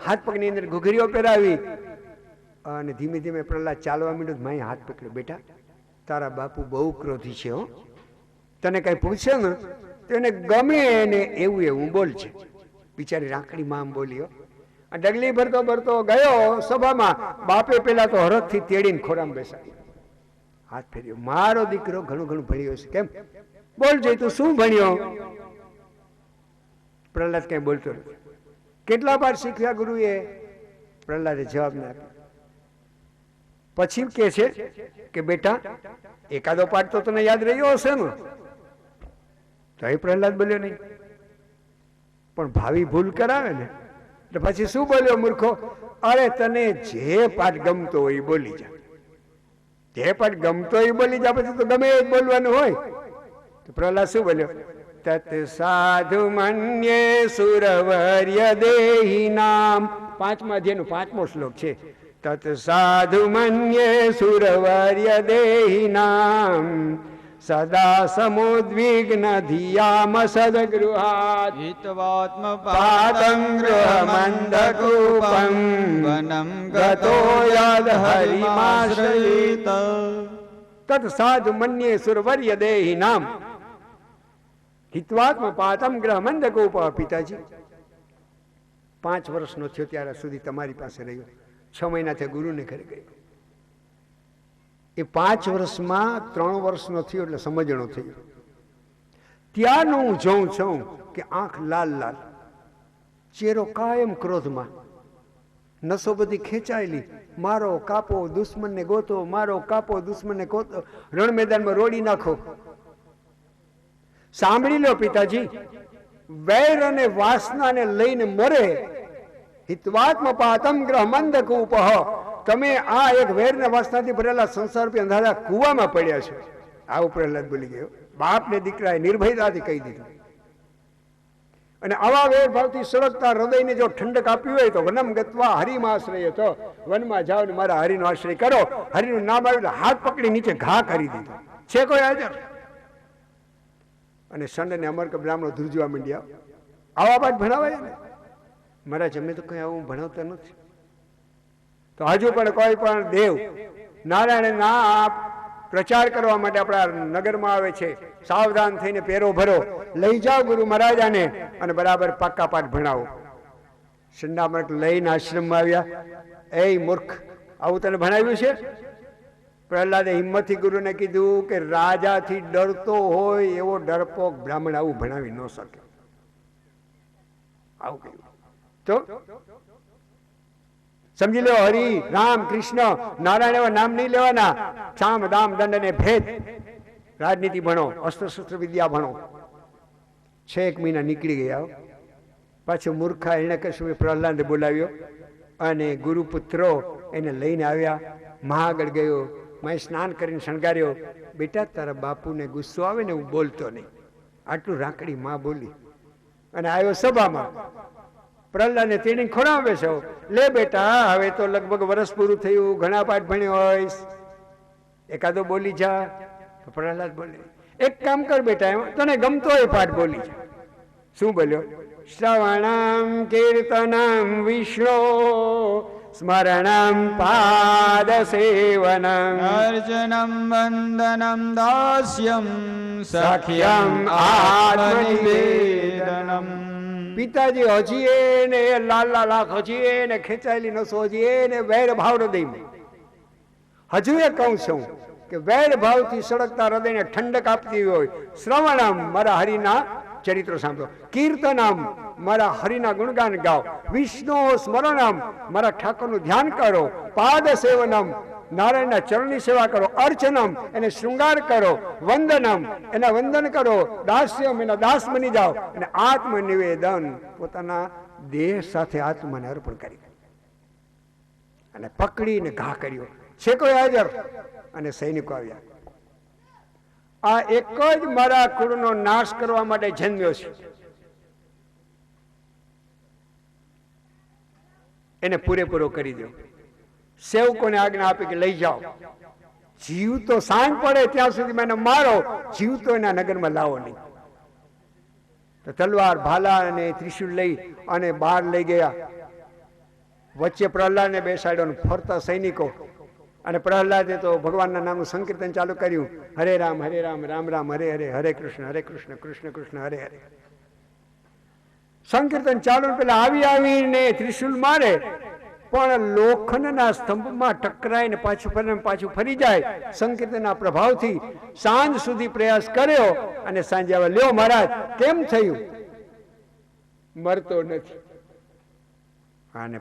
હાથ પગની અંદર ઘૂઘરીઓ પહેરાવી. અને ધીમે ધીમે પ્રહલાદ ચાલવા માંડ્યો. માએ હાથ પકડ્યો, બેટા તારા બાપુ બહુ ક્રોધી છે હો, તને કઈ પૂછે ને તો એને ગમે એને એવું એવું બોલશે. બિચારી રાખડી માં બોલ્યો. ડગલી ભરતો ભરતો ગયો સભામાં. બાપે પેલા તો હરખથી તેડીને ખોરામાં બેસાડી, હાથ ફેર્યો. મારો દીકરો ઘણું ઘણું ભણ્યો છે. કેમ? બોલ જઈ, તું શું ભણ્યો? પ્રહલાદ કઈ બોલતો નથી. કેટલા વાર શીખ્યા ગુરુએ? પ્રહલાદે જવાબ ના આપ્યો. પછી કે છે કે બેટા એકાદો પાઠ તો તને યાદ રહ્યો હશે ને? તો એ પ્રહલાદ બોલ્યો નહીં. પણ ભાવિ ભૂલ કરાવે ને એટલે પછી શું બોલ્યો મૂર્ખો? અરે તને જે પાઠ ગમતો હોય એ બોલી જા. જે પણ ગમતો એ બોલી જાય પછી તો ગમે એ જ બોલવાનું હોય. તો પ્રહલાદ શું બોલ્યો? તત સાધુ મન્યે સુરવર્ય દેહી નામ. 5મા અધ્યાયનો 5મો શ્લોક છે. તત સાધુ મન્યે સુરવર્ય દેહી નામ સદા સમુદ્વિગ્ન ધિયામ સદગૃહાત હિત્વાત્મ પાદં ગૃહમંડકૂપં વનમ ગતો યદ હરિમાશ્રયેત. તત સાધુ મન્યે સુરવર્ય દેહી નામ હિત્વાત્મ પાતમ ગૃહમંડકૂપ. પિતાજી 5 વર્ષનો થયો ત્યારે સુધી તમારી પાસે રહ્યો. 6 મહિનાથી ગુરુને ઘરે ગયો. એ 5 વર્ષમાં 3 વર્ષનો થયો એટલે સમજણો થયો. ત્યારનું હું જોઉં છું કે આંખ લાલ લાલ, ચહેરો કાયમ ક્રોધમાં, નસો બધી ખેંચાયેલી, મારો કાપો દુશ્મનને ગોતો, મારો કાપો દુશ્મનને ગોતો, રણ મેદાનમાં રોડી નાખો. સાંભળી લો પિતાજી, વૈર અને વાસનાને લઈને મરે હિત્વાત્મ પાતમ ગ્રહમંડકૂપઃ. તમે આ એક વેરને વાસનાથી ભરેલા સંસાર રૂપી અંધારા કુવામાં પડ્યા છે. આવું પ્રહલાદ બોલી ગયો. બાપને દીકરાએ નિર્ભયતાથી કહી દીધું. અને આવા વેર ભાવથી સળગતા હૃદયને જો ઠંડક આપી હોય તો વનમ ગત્વા હરિમાશ્રય. તો વનમાં જાઓ ને મારા હરિનો આશ્રય કરો. હરિનું નામ આવ્યું એટલે હાથ પકડી નીચે ઘા કરી દીધો. છે કોઈ હાજર? અને સંડને અમરક બ્રાહ્મણો ધ્રુજવા માંડ્યા. આવા પાઠ ભણાવાય ને? મહારાજ અમે તો કઈ આવું ભણાવતા નથી. તો હજુ પણ કોઈ પણ દેવ નારાયણના પ્રચાર કરવા માટે આપણા નગરમાં આવે છે, સાવધાન થઈને પેરો ભરો, લઈ જાઓ ગુરુ મહારાજાને અને બરાબર પાક્કા પાઠ ભણાવો. સંડામરક લઈને આશ્રમમાં આવ્યા. એ મૂર્ખ, આવું તને ભણાવ્યું છે? પ્રહલાદે હિંમતથી ગુરુને કીધું કે રાજાથી ડરતો હોય એવો ડરપોક બ્રાહ્મણ આવું ભણાવી ન શકે. આવું કહ્યું તો સમજી લો, હરિ રામ કૃષ્ણ નારાયણ એવા નામ નહીં લેવાના. સામ દામ દંડ ને ભેદ, રાજનીતિ ભણો, અસ્ત્ર શસ્ત્ર વિદ્યા ભણો. 6 મહિના નીકળી ગયા. પાછું મૂર્ખા એને કશું પ્રહલાદને બોલાવ્યો અને ગુરુપુત્રો એને લઈને આવ્યા. મહાગઢ ગયો, મેં સ્નાન કરીને શણગાર્યો. બેટા તારા બાપુને ગુસ્સો આવે ને હું બોલતો નહીં. આટલું રાકડી માં બોલી અને આવ્યો સભામાં. પ્રહલાદને તેડી ખોરાવે છે. લે બેટા, હવે તો લગભગ વર્ષ પૂરું થયું, ઘણા પાઠ ભણ્યો હોઈશ, એકાદો બોલી જા. તો પ્રહલાદ બોલે, એક કામ કર બેટા, તને ગમતો હોય પાઠ બોલી જા. શું બોલ્યો? શ્રવણમ કીર્તનમ વિષ્ણુ સ્મરણમ પાદ સેવનમ અર્ચનમ વંદનમ દાસ્યમ સખ્યમ આત્મનિવેદનમ. પિતાજી હજી એને લાલ લાલ આંખ, હજી એને ખેંચાયેલી નસો, હજી એને વૈર ભાવ હૃદયમાં. હજુ એ કહું છું કે વૈર ભાવથી સળગતા હૃદયને ઠંડક આપતી હોય. શ્રવણમ, મારા હરિના ચરિત્રો સાંભળો. કીર્તનમ, મારા હરિના ગુણગાન ગાઓ. વિષ્ણુ સ્મરણમ, મારા ઠાકોરનું ધ્યાન કરો. પાદ સેવનમ, નારાયણના ચરણની સેવા કરો. અર્ચનમ, એને શૃંગાર કરો. વંદનમ, એના વંદન કરો. દાસ્યમ, એના દાસ બની જાઓ. અને આત્મનિવેદન, પોતાના દેહ સાથે આત્માને અર્પણ કરી અને પકડીને ઘા કર્યો. છે કોઈ હાજર? અને સૈનિકો આવ્યા. આ એક જ મારા કુળનો નાશ કરવા માટે જન્મ્યો છે, એને પૂરેપૂરો કરી દો. સેવકોને આજ્ઞા આપી કે લઈ જાઓ. જીવ તો સાંજ પડે ત્યાં સુધી એને મારો, જીવ તો એના નગરમાં લાવો નહીં. તો તલવાર, ભાલા અને ત્રિશુલ લઈ અને બહાર લઈ ગયા. વચ્ચે પ્રહલાદને બેસાડ્યો, ફરતા સૈનિકો. અને પ્રહલાદે તો ભગવાનના નામનું સંકીર્તન ચાલુ કર્યું. હરે રામ રામ રામ હરે હરે, હરે કૃષ્ણ કૃષ્ણ કૃષ્ણ હરે હરે. સંકીર્તન ચાલુ. પેલા આવીને ત્રિશુલ મારે, પણ લોખંડના સ્તંભમાં ટકરાઈને પાછું ફરી જાય. સંકીર્તનના પ્રભાવથી સાંજ સુધી પ્રયાસ કર્યો અને સાંજે આવે. લ્યો મહારાજ, કેમ થયું? મરતો નથી. આને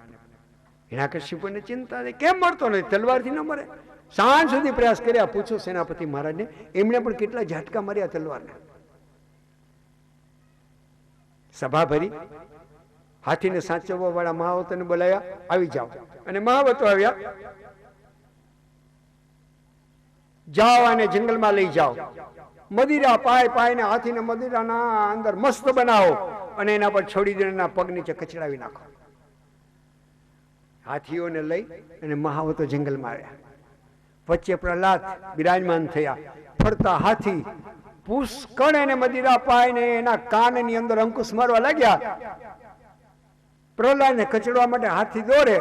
હિરણ્યકશિપુને ચિંતા થઈ, કેમ મરતો નથી? તલવારથી ન મરે. સાંજ સુધી પ્રયાસ કર્યા. પૂછો સેનાપતિ મહારાજને, એમણે પણ કેટલા ઝાટકા માર્યા તલવારને. સભા ભરી. હાથીને સાચવવા વાળા મહાવતોને બોલાવ્યા, આવી જાઓ. અને મહાવતો આવ્યા. જાઓ અને જંગલમાં લઈ જાઓ, મદિરા પાય પાયને હાથીને મદિરાના અંદર મસ્ત બનાવો અને એના પર છોડી દો, એના પગ નીચે કચડાવી નાખો. હાથીઓને લઈ અને મહાવતો જંગલમાં આવ્યા. વચ્ચે પ્રહલાદ બિરાજમાન થયા. ફરતા હાથી પુષ્કળ એને મદિરા પાયને એના કાનની અંદર અંકુશ મારવા લાગ્યા. પ્રહલાદને કચડવા માટે હાથી દોડે,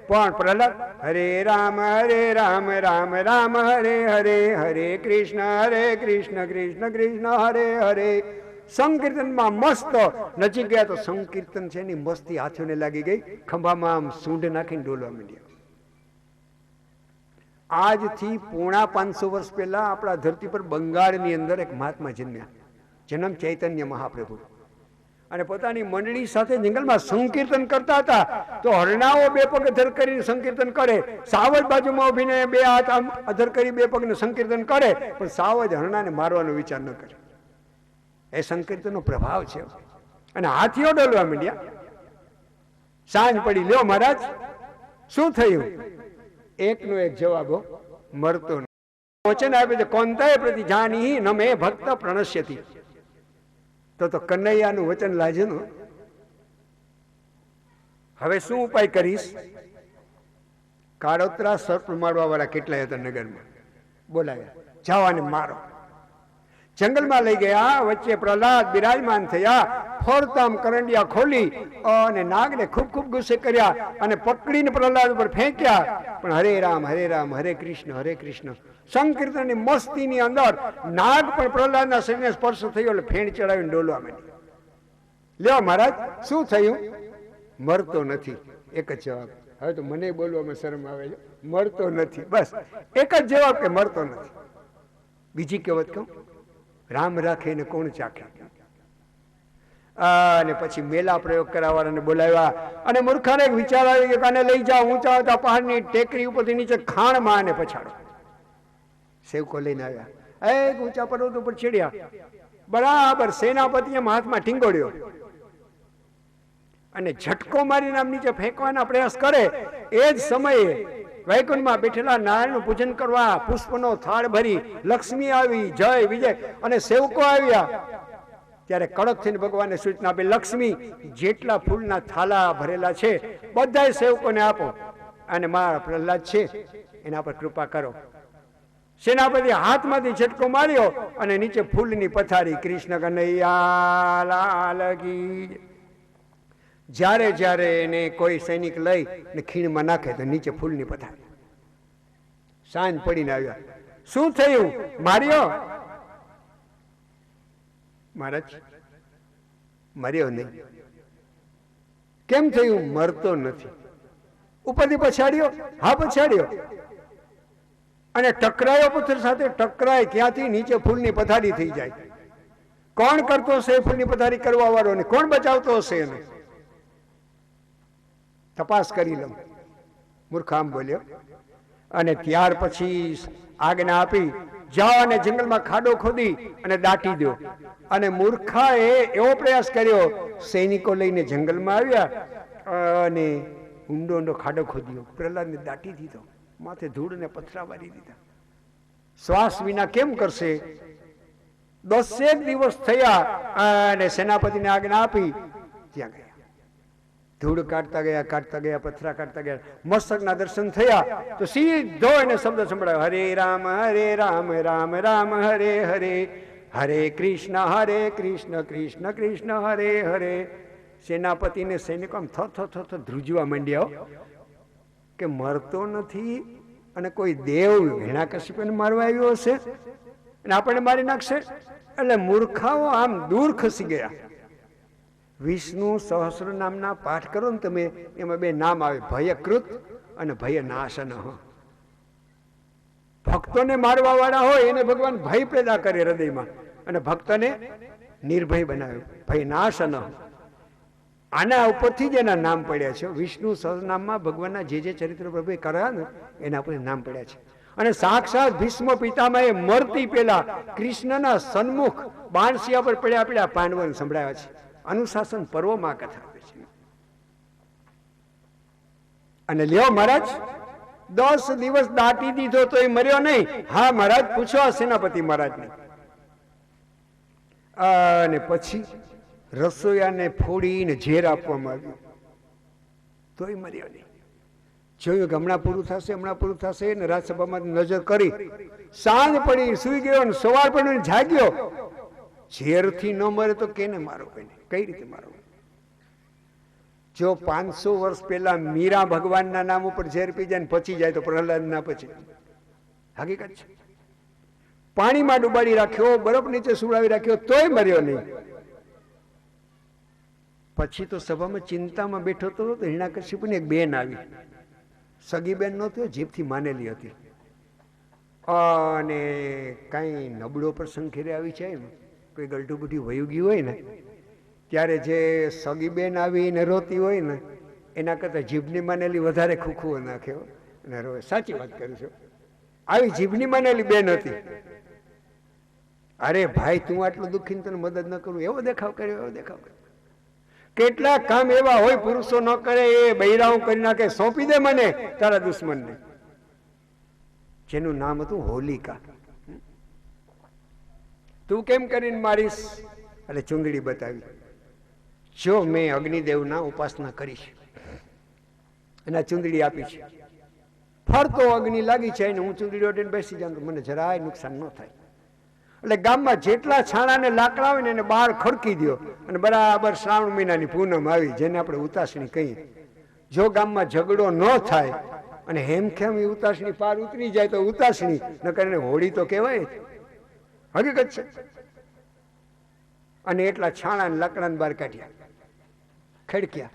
પણ પ્રહલાદ હરે રામ રામ રામ હરે હરે, હરે કૃષ્ણ કૃષ્ણ કૃષ્ણ હરે હરે. સંકીર્તનમાં મસ્ત નજીક ગયા તો સંકીર્તન છે એની મસ્તી હાથીઓને લાગી ગઈ. ખંભામાં આમ સૂંઢ નાખીને ડોલવા માંડ્યા. આજથી 550 વર્ષ પહેલા આપણા ધરતી પર બંગાળની અંદર એક મહાત્મા જન્મ્યા. જન્મ ચૈતન્ય મહાપ્રભુ. અને પોતાની મંડળી સાથે જંગલમાં સંકીર્તન કરતા હતા. તો હરણાઓ 2 પગ અધર કરીને સંકીર્તન કરે, સાવજ બાજુમાં ઉભીને 2 હાથ આમ અધર કરી 2 પગને સંકીર્તન કરે, પણ સાવજ હરણાને મારવાનો વિચાર ન કરે. એ સંકીર્તનનો પ્રભાવ છે. અને હાથીઓ ડોલવા માંડ્યા. સાંજ પડી. લ્યો મહારાજ, શું થયું? એકનો એક જવાબ, મરતો નહીં. વચન આપે છે, કોંતાય પ્રતિ જાની ન મે ભક્ત પ્રણશ્યતિ. તો કનૈયાનું વચન લાજનું. હવે શું ઉપાય કરીશ? કાળોતરા સર્પ મારવા વાળા કેટલાય હતા નગરમાં, બોલાવ્યા, જાઓ અને મારો. જંગલમાં લઈ ગયા. વચ્ચે પ્રહલાદ બિરાજમાન થયા. ફરતામ કરંડિયા ખોલી અને નાગને ખૂબ ખૂબ ગુસ્સે કર્યા અને પકડીને પ્રહલાદ ઉપર ફેંક્યા. પણ હરે રામ હરે કૃષ્ણ. સંકીર્તનની મસ્તીની અંદર નાગ પણ પ્રહલાદના શરીરને સ્પર્શ થયો એટલે ફેણ ચડાવીને ડોલવા માંડી. લ્યો મહારાજ, શું થયું? મરતો નથી. એક જ જવાબ. હવે તો મને બોલવામાં શરમ આવે છે. મરતો નથી, બસ એક જ જવાબ કે મરતો નથી. બીજી કહેવત કહું, રામ રાખે ને કોણ ચાખે. અને પછી મેલા પ્રયોગ કરાવવાને બોલાવ્યા અને મૂર્ખાને એક વિચાર આવ્યો કે આને લઈ જાઓ ઊંચા હતા પહાડની ટેકરી ઉપરથી નીચે ખાણમાં આને પછાડો. સેવકો લઈને આવ્યા. એક ઊંચા પર્વત ઉપર ચડ્યા. બરાબર સેનાપતિ એમ હાથમાં ટીંગોડ્યો અને ઝટકો મારીને આમ નીચે ફેંકવાના પ્રયાસ કરે. એ જ સમયે વૈકુંઠમાં બેઠેલા નારાયણનું પૂજન કરવા પુષ્પનો થાળ ભરી લક્ષ્મી આવી, જય વિજય અને સેવકો આવ્યા. ત્યારે કડક થઈને ભગવાને સૂચના આપી, લક્ષ્મી જેટલા ફૂલના થાલા ભરેલા છે બધા સેવકોને આપો અને મારા પ્રહલાદ છે એના પર કૃપા કરો. સેનાપતિ હાથમાંથી ઝટકો માર્યો અને નીચે ફૂલની પથારી. કૃષ્ણ કનૈયા લાલ કી. જ્યારે જ્યારે એને કોઈ સૈનિક લઈ ને ખીણમાં નાખે તો નીચે ફૂલની પથારી. સાંજ પડીને આવ્યા. શું થયું? માર્યો? મહારાજ મર્યો નહીં. કેમ થયું? મરતો નથી. ઉપરથી પછાડ્યો? હા પછાડ્યો. અને ટકરાયો પથ્થર સાથે. ટકરાય ક્યાંથી? નીચે ફૂલની પથારી થઈ જાય. કોણ કરતો હશે ફૂલની પથારી કરવા વાળો ને કોણ બચાવતો હશે એને? તપાસ કરી લઉં. મૂર્ખામ બોલ્યો. અને ત્યાર પછી આજ્ઞા આપી, જાઓ અને જંગલમાં ખાડો ખોદી અને દાટી દો. અને મૂર્ખાએ એવો પ્રયાસ કર્યો, સૈનિકો લઈને જંગલમાં આવ્યા અને ઊંડો ઊંડો ખાડો ખોદ્યો. પ્રહલાદને દાટી દીધો, માથે ધૂળ ને પથરા વારી દીધા. શ્વાસ વિના કેમ કરશે? 10 દિવસ થયા અને સેનાપતિને આજ્ઞા આપી ત્યાં ગયા. ધૂળ કાઢતા ગયા, પથરા કાઢતા ગયા. મસ્તકના દર્શન થયા તો સીધો એને શબ્દ સંભળાયો, હરે રામ રામ રામ હરે હરે, હરે કૃષ્ણ કૃષ્ણ કૃષ્ણ હરે હરે. સેનાપતિને સૈનિકો આમ થ ધ્રુજવા માંડ્યા કે મરતો નથી અને કોઈ દેવ હિરણ્યકશિપુને મારવા આવ્યો હશે અને આપણને મારી નાખશે. એટલે મૂર્ખાઓ આમ દૂર ખસી ગયા. વિષ્ણુ સહસ્ર નામના પાઠ કરો ને તમે, એમાં 2 નામ આવે, ભયકૃત અને ભયનાશન. ભક્તોને મારવા વાળા હોય એને ભગવાન ભય પેદા કરે હૃદયમાં અને ભક્તને નિર્ભય બનાવે, ભયનાશન. આના ઉપરથી જ એના નામ પડ્યા છે. વિષ્ણુ સહસ્રનામમાં ભગવાનના જે ચરિત્ર પ્રભુએ કર્યા ને એના પર નામ પડ્યા છે. અને સાક્ષાત ભીષ્મ પિતામહે મરતી પેલા કૃષ્ણના સન્મુખ બાણસિયા પર પડ્યા પાંડવોને સંભળાવ્યા છે. અનુશાસન પર્વમાં કથા આપે છે. અને લ્યો મહારાજ, 10 દિવસ દાટી દીધો તો એ મર્યો નહીં. હા મહારાજ, પૂછો સેનાપતિ મહારાજને. અને પછી રસોઈયાને ફોડીને ઝેર આપવામાં આવ્યું તોય મર્યો નહીં. જોયું કે હમણાં પૂરું થશે, હમણાં પૂરું થશે ને રાજસભામાં નજર કરી, સાંજ પડી, સુઈ ગયો ને સવાર પડી જાગ્યો. ઝેરથી ન મરે તો કેને મારો? કોઈને કઈ રીતે મારો? જો 500 વર્ષ પહેલા મીરા ભગવાનના નામ ઉપર ઝેર પી જાય ને પચી જાય તો પ્રહલાદ ના પછી? હકીકત છે. પાણીમાં ડુબાડી રાખ્યો, બરફ નીચે સુવડાવી રાખ્યો તોય મર્યો નહીં. પછી તો સભામાં ચિંતામાં બેઠો તો હિરણ્યકશિપુની એક બેન આવી. સગી બેન નહોતી, જીભથી માનેલી હતી. અને કાંઈ નબળો પ્રસંગ ઘેરે આવી છે ને, કોઈ ગલઢું બુઢી વયું ગયું હોય ને, ત્યારે જે સગી બેન આવીને રોતી હોય ને, એના કરતાં જીભની માનેલી વધારે ખૂખુઓ નાખ્યો અને રોવે. સાચી વાત કરું છું. આવી જીભની માનેલી બેન હતી. અરે ભાઈ, તું આટલું દુઃખી તને મદદ ન કરું, એવો દેખાવ કર્યો, એવો દેખાવ કર્યો. કેટલાક કામ એવા હોય પુરુષો ન કરે, એ બૈરાઓ કરી નાખે. સોંપી દે મને તારા દુશ્મનને. જેનું નામ હતું હોલિકા. તું કેમ કરીને મારીશ? એટલે ચુંદડી બતાવી. જો મેં અગ્નિદેવના ઉપાસના કરીશ અને ચુંદડી આપી છે, ફરતો અગ્નિ લાગી છે ને હું ચુંદડી ઓઢીને બેસી જાઉં તો મને જરાય નુકસાન ન થાય. એટલે ગામમાં જેટલા છાણા ને લાકડા હોય ને એને બહાર ખડકી દો. અને બરાબર શ્રાવણ મહિનાની પૂનમ આવી, જેને આપણે ઉતાસણી કહીએ, જો ગામમાં ઝઘડો ન થાય અને હેમખેમ એ ઉતાસણી પાર ઉતરી જાય તો ઉતાસણી, ન કરીને હોળી તો કહેવાય. હકીકત છે. અને એટલા છાણા ને લાકડાને બહાર કાઢ્યા, ખડક્યા.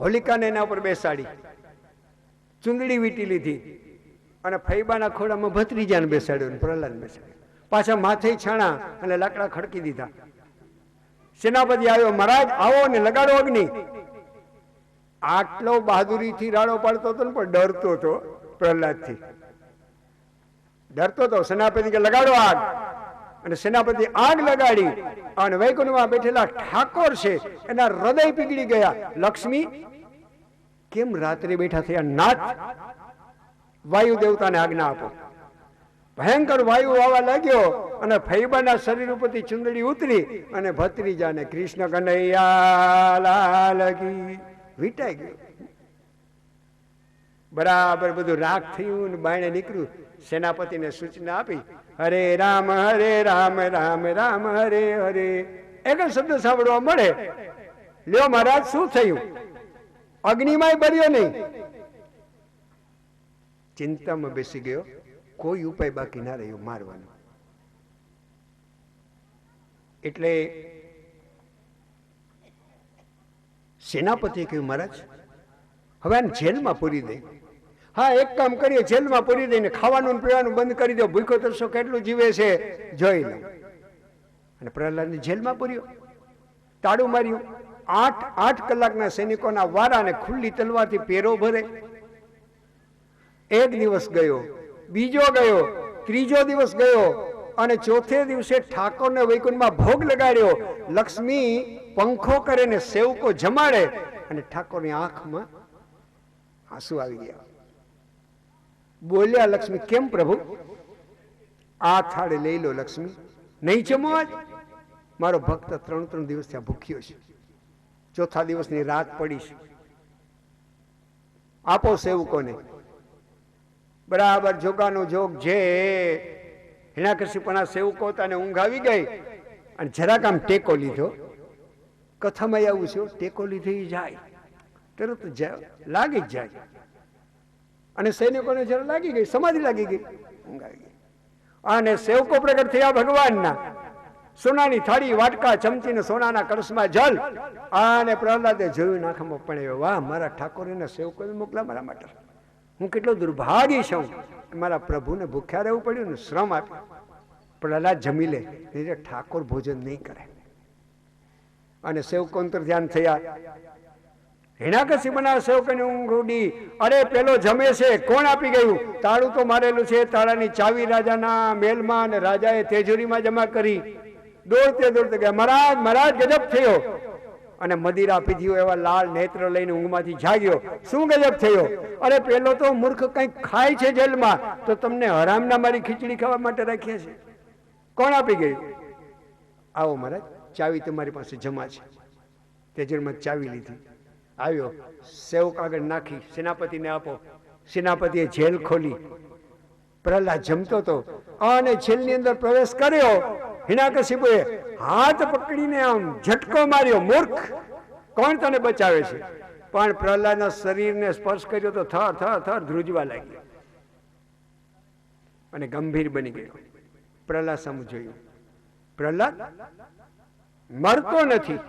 હોલિકાને એના ઉપર બેસાડી, ચુંદડી વીટી લીધી અને ફૈબાના ખોડામાં ભત્રીજાને બેસાડ્યો ને પ્રહલાદને બેસાડ્યો. પાછા માથે છાણા અને લાકડા ખડકી દીધા. સેનાપતિ આવ્યો, મહારાજ આવો ને લગાડો અગ્નિ. આટલો બહાદુરીથી રાડો પાડતો હતો ને પણ ડરતો હતો પ્રહલાદથી. ડરતો હતો. સેનાપતિ કે લગાડો આગ. અને સેનાપતિ આગ લગાડી અને વૈકુંઠમાં બેઠેલા ઠાકોર છે એના હૃદય પીગળી ગયા. લક્ષ્મી કેમ રાત્રે બેઠા થયા? નાથ, વાયુ દેવતાને આજ્ઞા આપો. ભયંકર વાયુ આવવા લાગ્યો અને ફૈબાના શરીર ઉપરથી ચુંદડી ઉતરી અને ભત્રીજાને કૃષ્ણ કનૈયા લાલ કી વીટાઈ ગયો. બરાબર બધું રાખ થયું ને બાયણે નીકળ્યું. સેનાપતિને સૂચના આપી, હરે રામ રામ રામ હરે હરે. એક જ શબ્દ સાંભળવા મળે. લ્યો મહારાજ, શું થયું? અગ્નિમાંય બળ્યો નહીં. ચિંતામાં બેસી ગયો. કોઈ ઉપાય બાકી ના રહ્યો મારવાનો. એટલે સેનાપતિએ કહ્યું, મહારાજ હવે આને જેલમાં પૂરી દે. હા, એક કામ કરીએ, જેલમાં પૂરી દઈને ખાવાનું પીવાનું બંધ કરી દો. ભૂખો તરસો કેટલું જીવે છે જોઈ લો. અને પ્રહલાદને જેલમાં પૂર્યો, તાળું માર્યું. 8 કલાકના સૈનિકોના વારા અને ખુલ્લી તલવારથી પેરો ભરે. એક દિવસ ગયો, બીજો ગયો, ત્રીજો દિવસ ગયો અને ચોથે દિવસે ઠાકોરને વૈકુંઠમાં ભોગ લગાડ્યો. લક્ષ્મી પંખો કરે ને સેવકો જમાડે અને ઠાકોરની આંખમાં આંસુ આવી ગયા. બોલ્યા લક્ષ્મી, કેમ પ્રભુ? આ થાળે લઈ લો લક્ષ્મી. નહીં જમો આજ? મારો ભક્ત 3 દિવસ ત્યાં ભૂખ્યો છે. ચોથા દિવસની રાત પડી છે. આપો સેવકોને. બરાબર જોગાનો જોગ. જે હિરણ્યકશિપુના સેવકો હતા ને ઊંઘ આવી ગઈ અને જરાક આમ ટેકો લીધો. કથામાં આવું છે, ટેકો લીધી જાય તરત લાગી જ જાય. અને સૈનિકોને જરા લાગી ગઈ, સમાધિ લાગી ગઈ, ઊંઘ આવી ગઈ. અને સેવકો પ્રગટ થયા ભગવાનના. સોનાની થાળી, વાટકા, ચમચી ને સોનાના કળશમાં જલ. અને પ્રહલાદે જોયું, નાખમાં પણ વાહ, મારા ઠાકોરના સેવકોને મોકલા મારા માટે. હું કેટલો દુર્ભાગી છું કે મારા પ્રભુને ભૂખ્યા રહેવું પડ્યું ને શ્રમ આપ્યો. પ્રહલાદ જમી લે, એટલે ઠાકોર ભોજન નહીં કરે. અને સેવકો અંતર ધ્યાન થયા. હિરણ્યકશિપુના સેવકોને ઊંઘ ઉડી. અરે પેલો જમે છે, કોણ આપી ગયું? તાળું તો મારેલું છે. તાળાની ચાવી રાજાના મહેલમાં અને રાજાએ તેજોરીમાં જમા કરી. દોડતે દોડતે ગયા, મહારાજ મહારાજ ગજબ થયો. અને મદિરા પીધ્યું એવા લાલ નેત્ર લઈને ઊંઘમાંથી જાગ્યો. શું ગજબ થયો! અરે પેલો તો મૂર્ખ કંઈક ખાય છે જેલમાં, તો તમને હરામના મારી ખીચડી ખાવા માટે રાખ્યા છે. કોણ આપી ગયું? આવો મહારાજ, ચાવી તમારી પાસે જમા છે. તે જેલમાં ચાવી લીધી, આવ્યો, સેવ કાગળ નાખી સેનાપતિને આપો. સેનાપતિએ જેલ ખોલી. પ્રહલાદ જમતો હતો અને જેલની અંદર પ્રવેશ કર્યો. હિરણ્યકશિપુએ હાથ પકડીને આમ ઝટકો માર્યો. મૂર્ખ, કોણ તને બચાવે છે? પણ પ્રહલાદના શરીરને સ્પર્શ કર્યો તો થર થર થર ધ્રુજવા લાગ્યો અને ગંભીર બની ગયો. પ્રહલાદ સામે જોયું. પ્રહલાદ મરતો નથી.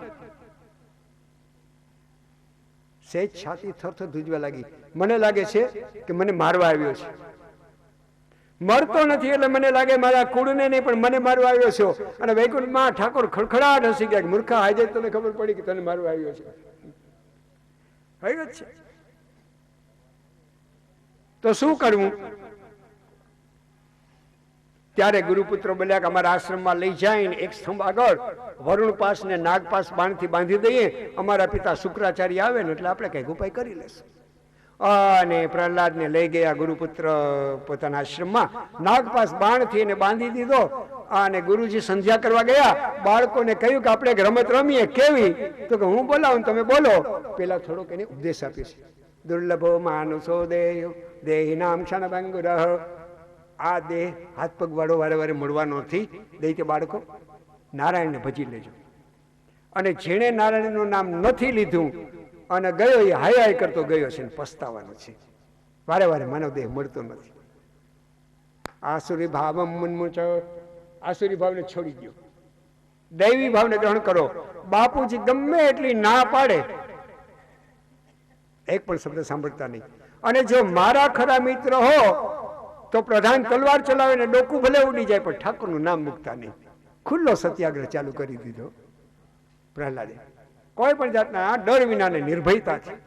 સહેજ છાતી થર થર ધ્રુજવા લાગી. મને લાગે છે કે મને મારવા આવ્યો છે. મરતો નથી એટલે મને લાગે મારા કુળને નહીં પણ મને મારવા આવ્યો છો. અને વૈકુંઠમાં ઠાકોર ખડખડાટ હસી ગયા. મૂર્ખા, આજે તને ખબર પડી કે તને મારવા આવ્યો છે. આવ્યો છે તો શું કરવું? ત્યારે ગુરુપુત્રો બોલ્યા કે અમારા આશ્રમમાં લઈ જાય એક સ્તંભ આગળ વરુણ પાસ ને નાગ પાસ બાણથી બાંધી દઈએ. અમારા પિતા શુક્રાચાર્ય આવે ને એટલે આપણે કઈક ઉપાય કરી લેશું. અને પ્રહલાદને લઈ ગયા ગુરુપુત્ર પોતાના આશ્રમમાં. નાગપાસ બાણથી એને બાંધી દીધો અને ગુરુજી સંધ્યા કરવા ગયા. બાળકોને કહ્યું કે આપણે એક રમત રમીએ. કેવી? તો કે હું બોલાવું તમે બોલો. પેલા થોડોક એને ઉપદેશ આપે છે. દુર્લભો માનુષો દેહ દેહી નામ ક્ષણ ભંગુરઃ. આ દેહ હાથ પગ વાળો વારે વારે મળવાનો નથી. દૈત્ય બાળકો, નારાયણને ભજી લેજો. અને જેણે નારાયણનું નામ નથી લીધું અને ગયો એ હાય હાય કરતો ગયો છે ને પસ્તાવાનો છે. વારે વારે માનવ દેહ મળતો નથી. આસુરી ભાવમ મુન્મુચ. આસુરી ભાવને છોડી દો, દૈવી ભાવને ગ્રહણ કરો. બાપુજી ગમે એટલી ના પાડે, એક પણ શબ્દ સાંભળતા નહીં. અને જો મારા ખરા મિત્ર હો તો પ્રધાન તલવાર ચલાવે ને ડોકું ભલે ઉડી જાય પણ ઠાકોરનું નામ મૂકતા નહીં. ખુલ્લો સત્યાગ્રહ ચાલુ કરી દીધો પ્રહલાદે. કોઈ પણ જાતના ડર વિના ને નિર્ભયતાથી.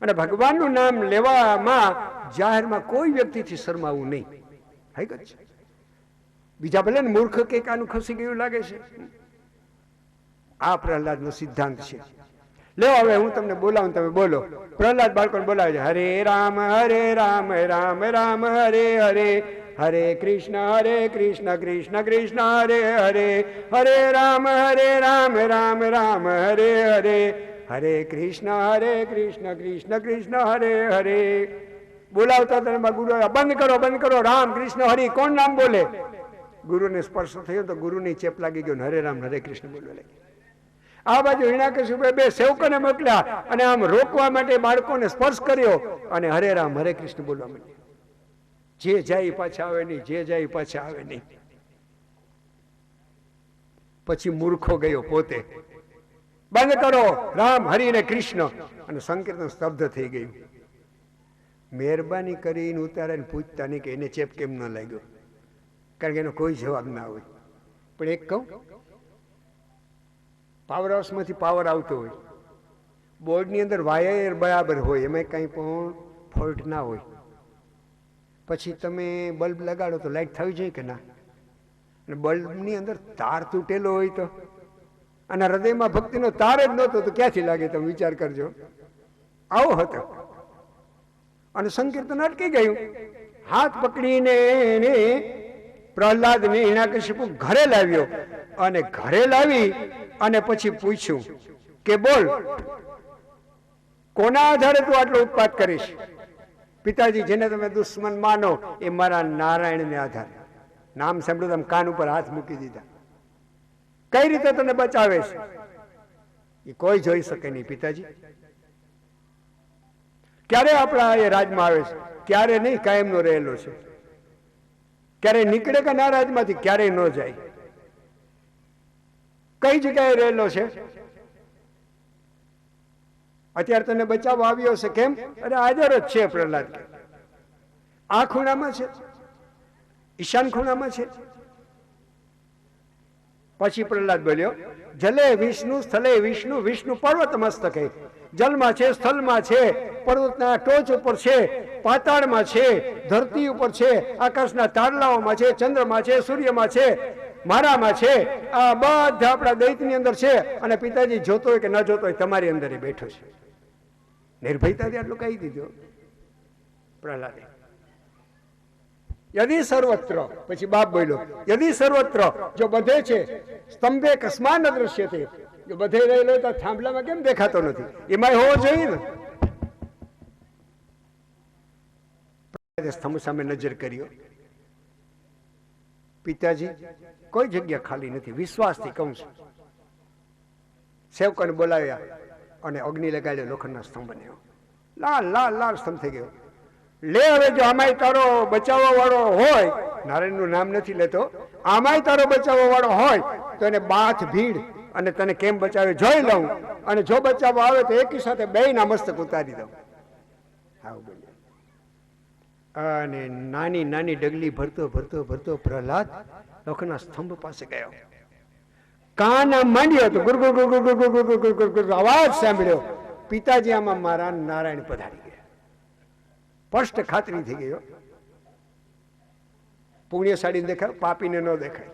અને ભગવાનનું નામ લેવામાં જાહેરમાં કોઈ વ્યક્તિથી શરમાવું નહીં. હકીકત છે. બીજા ભલે ને મૂર્ખ કે આનું ખસી ગયું લાગે છે. આ પ્રહલાદનો સિદ્ધાંત છે. લે હવે હું તમને બોલાવું, તમે બોલો. પ્રહલાદ બાળકોને બોલાવે છે. હરે રામ રામ રામ હરે હરે, હરે કૃષ્ણ કૃષ્ણ કૃષ્ણ હરે હરે, હરે રામ રામ રામ હરે હરે, હરે કૃષ્ણ કૃષ્ણ કૃષ્ણ હરે હરે. બોલાવતા તમે ગુરુ બંધ કરો રામ કૃષ્ણ હરિ. કોણ નામ બોલે? ગુરુને સ્પર્શ થયો તો ગુરુની ચેપ લાગી ગયો. હરે રામ હરે કૃષ્ણ બોલવા લાગી. આ બાજુ હિરણ્યકશિપુએ બે સેવકોને મોકલ્યા અને આમ રોકવા માટે બાળકોને સ્પર્શ કર્યો અને હરે રામ હરે કૃષ્ણ બોલવા માંડ્યા. જે જાય પાછા આવે નહીં, જે જાય પાછા આવે નહીં. પછી મૂર્ખો ગયો પોતે. બંધ કરો રામ હરિ ને કૃષ્ણ. અને સંકીર્તન સ્તબ્ધ થઈ ગયું. મહેરબાની કરીને ઉતારે પૂછતા નહીં કે એને ચેપ કેમ ન લાગ્યો, કારણ કે એનો કોઈ જવાબ ના હોય. પણ એક કહું, પાવર હાઉસમાંથી પાવર આવતો હોય, બોર્ડની અંદર વાયર બરાબર હોય, એમાં કંઈ પણ ફોલ્ટ ના હોય. પછી તમે બલ્બ લગાડો તો લાઈટ થવી જોઈએ કે ના? અને બલ્બની અંદર તાર તૂટેલો હોય તો, અને હૃદયમાં ભક્તિનો તાર જ નહોતો તો ક્યાંથી લાગે? તમે વિચાર કરજો. આવો હતો. અને સંકીર્તન અટકી ગયું. હાથ પકડીને એને પ્રહલાદને હિરણ્યકશિપુ ઘરે લાવ્યો. અને ઘરે લાવી અને પછી પૂછ્યું કે બોલ, કોના આધારે તું આટલો ઉત્પાત કરીશ? પિતાજી, જેને તમે દુશ્મન માનો એ મારા નારાયણને આધારે. નામ સાંભળ્યું, તમે કાન ઉપર હાથ મૂકી દીધા. કઈ રીતે તને બચાવે છે એ કોઈ જોઈ શકે નહીં પિતાજી. ક્યારે આપણા એ રાજમાં આવે છે? ક્યારે નહીં, કાયમનો રહેલો છે. ક્યારે નીકળે કે ના રાજમાંથી? ક્યારેય ન જાય. કઈ જગ્યાએ રહેલો છે? અત્યારે તને બચાવવા આવ્યો છે. કેમ? અરે હાજર જ છે પ્રહલાદ. આ ખૂણામાં છે, ઈશાન ખૂણામાં છે. પછી પ્રહલાદ બોલ્યો, જલે વિષ્ણુ સ્થલે વિષ્ણુ, વિષ્ણુ પર્વત મસ્તકે. જલમાં છે, સ્થળમાં છે, પર્વતના ટોચ ઉપર છે, પાતાળમાં છે, ધરતી ઉપર છે, આકાશના તારલાઓમાં છે, ચંદ્રમાં છે, સૂર્યમાં છે. મારામાં છે, આ બધા આપણા દૈત્યની અંદર છે, અને પિતાજી જોતો હોય કે ન જોતો હોય તમારી અંદર એ બેઠો છે. નિર્ભયતાથી આટલું કહી દીધું પ્રહલાદે. યદિ સર્વત્ર, પછી બાપ બોલ્યો, યદિ સર્વત્ર, જો બધે છે, સ્તંભે કસ્માન દ્રશ્ય છે, જો બધે રહેલો તો થાંભલામાં કેમ દેખાતો નથી? એમાં હોવો જોઈએ ને. સ્તંભ સામે નજર કર્યો, પિતાજી કોઈ જગ્યા ખાલી નથી, વિશ્વાસથી કહું છું. સેવકોને બોલાવ્યા અને અગ્નિ લગાડ્યો, લોખંડના સ્તંભ બન્યો, લાલ લાલ લાલ સ્તંભ થઈ ગયો. લે હવે જો આમાંય તારો બચાવવા વાળો હોય, નારાયણનું નામ નથી લેતો, આમાંય તારો બચાવવા વાળો હોય તો એને બાથ ભીડ અને તને કેમ બચાવે જોઈ લઉં, અને જો બચાવવા આવે તો એકી સાથે બેયના મસ્તક ઉતારી દઉં. આવું બોલ્યો. અને નાની નાની ડગલી ભરતો ભરતો ભરતો પ્રહલાદ લોખંડના સ્તંભ પાસે ગયો. કાન આમ માંડ્યો તો ગુરગુર ગુરગુર ગુરગુર ગુરગુર ગુરગુર ગુરગુર અવાજ સાંભળ્યો. પિતાજી આમાં મારા નારાયણ પધારી ગયા. સ્પષ્ટ ખાતરી થઈ ગયો. પુણ્યશાળી દેખાય, પાપીને ન દેખાય.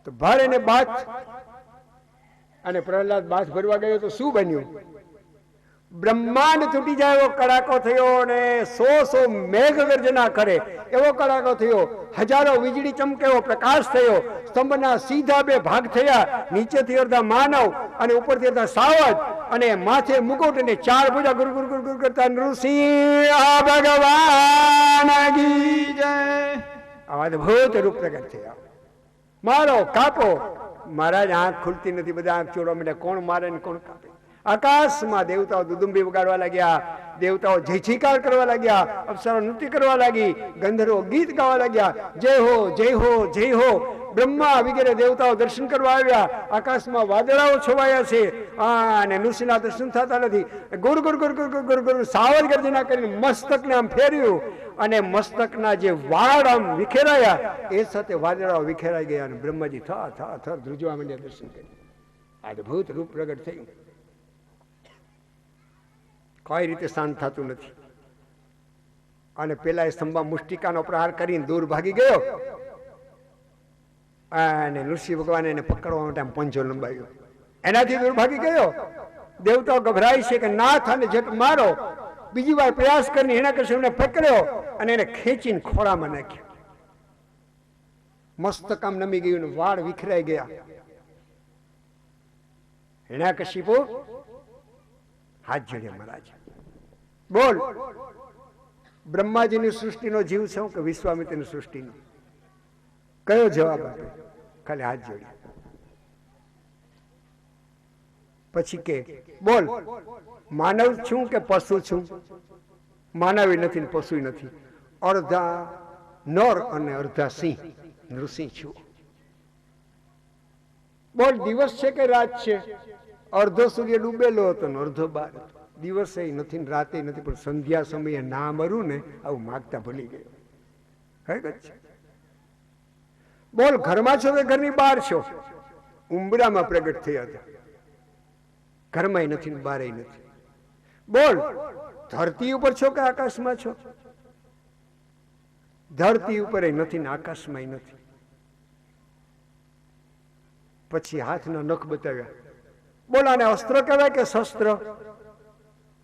તો ભારે ને બાથ, અને પ્રહલાદ બાથ ભરવા ગયો તો શું બન્યું? બ્રહ્માંડ તૂટી જાય એવો કડાકો થયો, અને 100 મેઘ ગર્જના કરે એવો કડાકો થયો, હજારો વીજળી ચમકે એવો પ્રકાશ થયો, સ્તંભના સીધા 2 ભાગ થયા, નીચેથી અડધા માનવ અને ઉપરથી અડધા સાવજ, અને માથે મુકુટ અને 4 ભુજા ગુર ગુર ગુર ગુર કરતા નૃસિંહ ભગવાન કી જય. આવા અદભુત રૂપ પ્રગટ થયા. મારો કાપો. મહારાજ આંખ ખુલતી નથી, બધા આંખ ચોડવા માંડ્યા, કોણ મારે ને કોણ કાપે. આકાશમાં દેવતાઓ દુદુંબી વગાડવા લાગ્યા, દેવતાઓ જયજીકાર કરવા લાગ્યા, અપ્સરાઓ નૃત્ય કરવા લાગી, ગંધર્વો ગીત ગાવા લાગ્યા, જય હો જય હો જય હો. બ્રહ્મા વગેરે દેવતાઓ દર્શન કરવા આવ્યા. આકાશમાં વાદળાઓ છવાયા છે, અને નૃસિંહના દર્શન થતા નથી. ગુર ગુર ગુર ગુર ગુર ગુર સાવર ગર્જના કરીને મસ્તકને આમ ફેર્યું, અને મસ્તકના જે વાળ આમ વિખેરાયા, એ સાથે વાદળાઓ વિખેરાઈ ગયા, અને બ્રહ્માજી થર ધ્રુજવા માંડ્યા દર્શન કરી. અદભુત રૂપ પ્રગટ થયું. કઈ રીતે શાંત થતું નથી. અને પેલા એ સ્તંભા મુષ્ટિકાનો પ્રહાર કરીને દૂર ભાગી ગયો, અને નૃસિંહ ભગવાન એને પકડવા માટે આમ પંજો લંબાવ્યો, એનાથી દૂર ભાગી ગયો. દેવતાઓ ગભરાય છે કે નાથ આને જટ મારો. બીજી વાર પ્રયાસ કરીને હિરણ્યકશ્યપને પકડ્યો અને એને ખેંચીને ખોળામાં નાખ્યો. મસ્તક આમ નમી ગયું, વાળ વિખરાઈ ગયા. હિરણ્યકશ્યપ હાથ જોડ્યા, મહારાજ બોલ, બ્રહ્માજીની સૃષ્ટિનો જીવ છું કે વિશ્વામિત્રની સૃષ્ટિનો? કયો જવાબ આપે? ખાલી હાથ જોડ્યા. પછી કે બોલ, માનવ છું કે પશુ છું? માનવી નથી ને પશુ નથી, અડધા નર અને અડધા સિંહ, નૃસિંહ છું. બોલ, દિવસ છે કે રાત છે? અડધો સૂર્ય ડૂબેલો હતો ને અડધો બહાર હતો. દિવસે નથી ને રાતે નથી, પણ સંધ્યા સમયે ના મરું ને આવું માગતા ભૂલી ગયો. હકીકત છે. બોલ, ઘરમાં છો કે ઘરની બહાર છો? ઉંબરામાં પ્રગટ થયા હતા, ઘરમાં નથી ને બહાર નથી. બોલ, ધરતી ઉપર છો કે આકાશમાં છો? ધરતી ઉપર નથી ને આકાશમાં નથી. પછી હાથના નખ બતાવ્યા. બોલ, આને અસ્ત્ર કહેવાય કે શસ્ત્ર?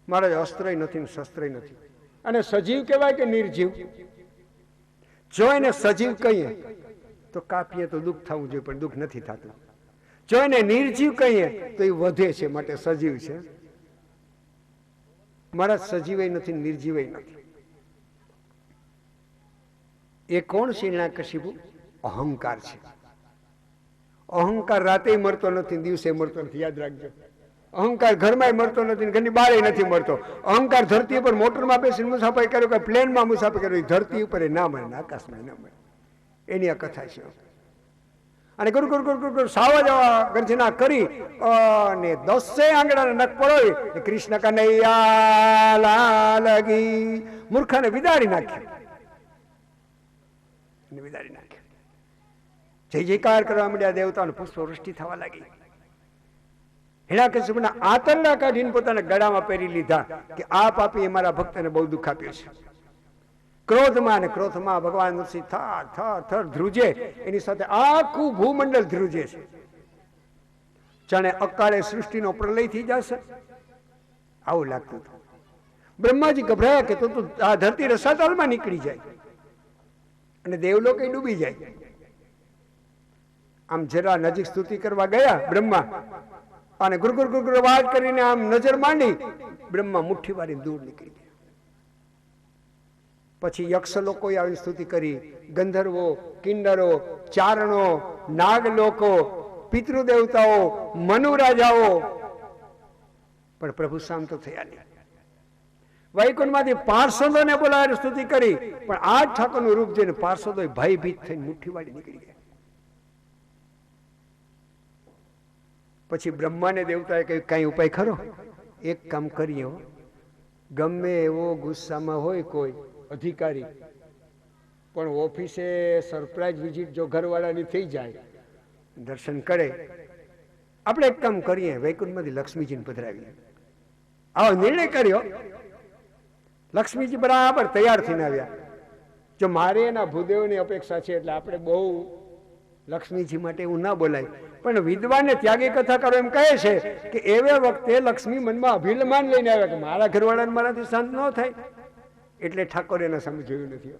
મારા અસ્ત્ર નથી ને શસ્ત્ર નથી. અને સજીવ કહેવાય કે નિર્જીવ? જો એને સજીવ કહીએ તો કાપીએ તો દુઃખ થવું જોઈએ, પણ દુઃખ નથી થતું. જો એને નિર્જીવ કહીએ તો એ વધે છે, માટે સજીવ છે. મારા સજીવે નથી, નિર્જીવે નથી. એ કોણ છે? હિરણ્યકશિપુ અહંકાર છે. અહંકાર રાતે મરતો નથી, દિવસે મરતો નથી, યાદ રાખજો. અહંકાર ઘરમાં મળતો નથી, ઘરની બહાર નથી મળતો. અહંકાર ધરતી ઉપર મોટરમાં બેસીને મુસાફરી કર્યો કે પ્લેનમાં મુસાફરી કર્યો, ધરતી ઉપર ના મળે, આકાશમાં ના મળે. એની આ કથા છે. અને ગુરુ ગુરુ ગુરુ ગુરુ સાવજ ગર્જના કરી અને 10 આંગળાના નખ પડાવી કૃષ્ણ કનૈયા લાલ કી મૂર્ખાને વિદારી નાખ્યો. વિદારી નાખ્યો. જય જયકાર કરવા માંડ્યા. દેવતાઓને પુષ્પવૃષ્ટિ થવા લાગી. હિરણ્યકશ્યપના આંતરડા કાઢીને પોતાના ગળામાં પહેરી લીધા કે આ પાપી મારા ભક્તને બહુ દુઃખ આપ્યું છે. ક્રોધમાં અને ક્રોધમાં ભગવાન નરસિંહ થર થર થર ધ્રુજે, એની સાથે આખું ભૂમંડળ ધ્રુજે છે. જાણે અકાળે સૃષ્ટિનો પ્રલય થઈ જશે આવું લાગતું હતું. બ્રહ્માજી ગભરાયા કે તો આ ધરતી રસાતળમાં નીકળી જાય અને દેવલોક ડૂબી જાય. આમ જરા નજીક સ્તુતિ કરવા ગયા બ્રહ્મા અને ગુરગુર ગુરગુર વાત કરીને આમ નજર માંડી, બ્રહ્મા મુઠ્ઠી વાળી દૂર નીકળી ગયા. પછી યક્ષ લોકોએ આવી સ્તુતિ કરી, ગંધર્વો, કિન્નરો, ચારણો, નાગલોકો, પિતૃદેવતાઓ, મનુરાજાઓ, પણ પ્રભુ શાંત થયા નહીં. વૈકુંઠમાંથી પાર્ષદોને બોલાવી સ્તુતિ કરી, પણ આ ઠાકોરનું રૂપ જોઈને પાર્ષદોએ ભયભીત થઈને મુઠ્ઠી વાળી નીકળી ગયા. પછી બ્રહ્માને દેવતાએ કહ્યું કઈ ઉપાય ખરો? એક કામ કરીએ, ગમે એવો ગુસ્સામાં હોય કોઈ અધિકારી, પણ ઓફિસે સરપ્રાઈઝ વિઝિટ જો ઘરવાળાની થઈ જાય, દર્શન કરે, આપણે એક કામ કરીએ, વૈકુંઠમાંથી લક્ષ્મીજીને પધરાવીએ. આવો નિર્ણય કર્યો. લક્ષ્મીજી બરાબર તૈયાર થઈને આવ્યા. જો મારે એના ભૂદેવની અપેક્ષા છે એટલે આપણે બહુ લક્ષ્મીજી માટે એવું ના બોલાય, પણ વિદ્વાનને ત્યાગી કથા કરો એમ કહે છે કે એવે વખતે લક્ષ્મી મનમાં અભિમાન લઈને આવ્યા કે મારા ઘરવાળાને મારાથી શાંત ન થાય, એટલે ઠાકોર એના સામે જોયું નથી.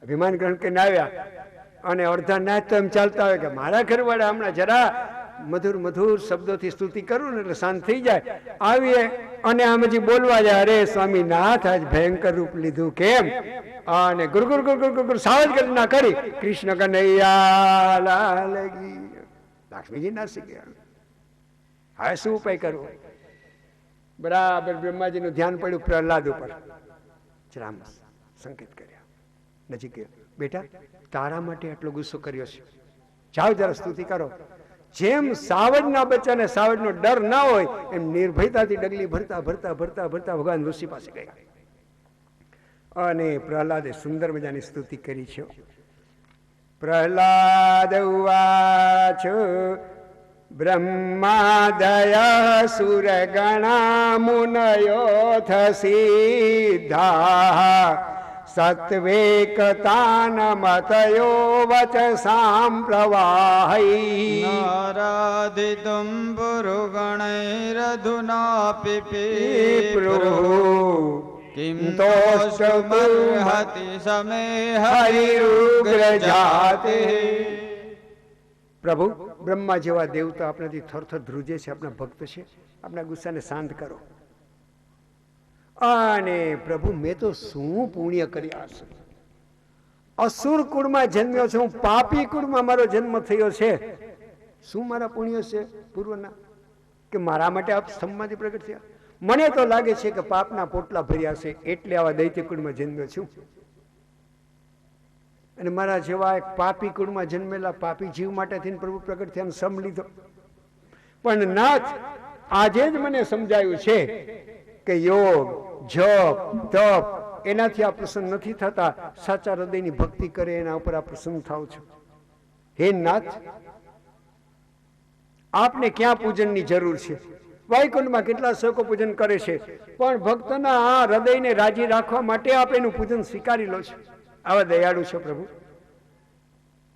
અભિમાન ગ્રહણ કરીને આવ્યા અને અડધા નાચ તો એમ ચાલતા હોય કે મારા ઘરવાળા હમણાં જરા મધુર મધુર શબ્દોથી સ્તુતિ કરું ને એટલે શાંત થઈ જાય. આવીએ અને આમ હજી બોલવા જાય, અરે સ્વામી નાથ આજ ભયંકર રૂપ લીધું કેમ? અને ગુરગુર ગુરગુર ગુરગુર સાવજ ગર્જના કરી, કૃષ્ણ કનૈયા લાલ કી. લક્ષ્મીજી નાસી ગયા. હવે શું ઉપાય કરવો? બરાબર બ્રહ્માજીનું ધ્યાન પડ્યું પ્રહલાદ ઉપર. રામ સંકેત કર્યા, નજીક ગયો, બેટા તારા માટે આટલો ગુસ્સો કર્યો છે, જાઓ જરા સ્તુતિ કરો. જેમ સાવજના બચ્ચાને સાવજનો ડર ના હોય એમ નિર્ભયતાથી ડગલી ભરતા ભરતા ભરતા ભરતા ભગવાન ઋષિ પાસે ગયા અને પ્રહલાદે સુંદર મજાની સ્તુતિ કરી છે. પ્રહલાદ ઉવાચ બ્રહ્માદય સુરગણા મુનયોથ સિદ્ધા સત્વેકતાન મતયો વચસામ પ્રવાહી નારાધિતુમ પુરુગણૈરધુના પિપીપ્રો કિમ તોષ્ટમર્હતિ સમે હરિરુગ્ર જાતે. પ્રભુ બ્રહ્મા જેવા દેવતા આપણાથી થરથર ધ્રુજે છે, આપણા ભક્ત છે, આપણા ગુસ્સાને શાંત કરો. અને પ્રભુ મેં તો શું પુણ્ય કર્યા હશે? અસુર કુળમાં જન્મ્યો છું, પાપી કુળમાં મારો જન્મ થયો છે. શું મારા પુણ્ય છે પૂર્વના કે મારા માટે આપ સ્તંભમાંથી પ્રગટ થયા? મને તો લાગે છે કે પાપના પોટલા ભર્યા છે એટલે આવા દૈત્ય કુળમાં જન્મ્યો છું. અને મારા જેવા એક પાપી કુળમાં જન્મેલા પાપી જીવ માટે થઈને પ્રભુ પ્રગટ થયા સમ લીધો. પણ નાથ આજે જ મને સમજાયું છે કે યોગ, જપ, તપ એનાથી આ પ્રસન્ન નથી થતા. સાચા હૃદયની ભક્તિ કરે એના ઉપર આ પ્રસન્ન થાવ છો. હે નાથ, આપને ક્યાં પૂજનની જરૂર છે? વૈકુંઠમાં કેટલા સેવકો પૂજન કરે છે, પણ ભક્તના આ હૃદયને રાજી રાખવા માટે આપ એનું પૂજન સ્વીકારી લો છો. આવા દયાળુ છે પ્રભુ.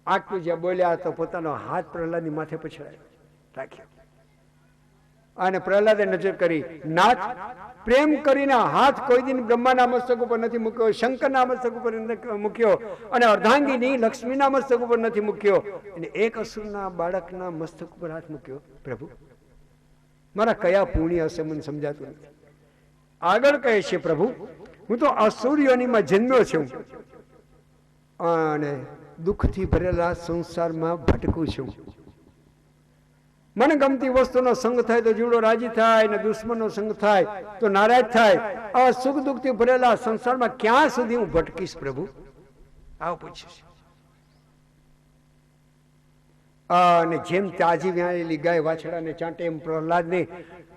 આટલું જ્યાં બોલ્યા તો પોતાનો હાથ પ્રહલાદની માથે પછડાયો રાખ્યો અને પ્રહલાદે નજર કરી, નાથ પ્રેમ કરીને હાથ કોઈ દિન બ્રહ્માના મસ્તક ઉપર નથી મૂક્યો, શંકરના મસ્તક ઉપર મૂક્યો અને અર્ધાંગીની લક્ષ્મીના મસ્તક ઉપર નથી મૂક્યો અને એક અસુરના બાળકના મસ્તક ઉપર હાથ મૂક્યો. પ્રભુ મારા કયા પુણ્ય હશે મને સમજાતું નથી. આગળ કહે છે, પ્રભુ હું તો અસુર્યોનીમાં જન્મ્યો છું અને દુઃખથી ભરેલા સંસારમાં ભટકું છું. મને ગમતી વસ્તુનો સંગ થાય તો જીવડો રાજી થાય ને દુશ્મનનો સંગ થાય તો નારાજ થાય. આ સુખ દુઃખથી ભરેલા સંસારમાં ક્યાં સુધી હું ભટકીશ પ્રભુ? આવું પૂછીશ. અને જેમ તાજી વ્યાયેલી ગાય વાછડાને ચાંટે એમ પ્રહલાદને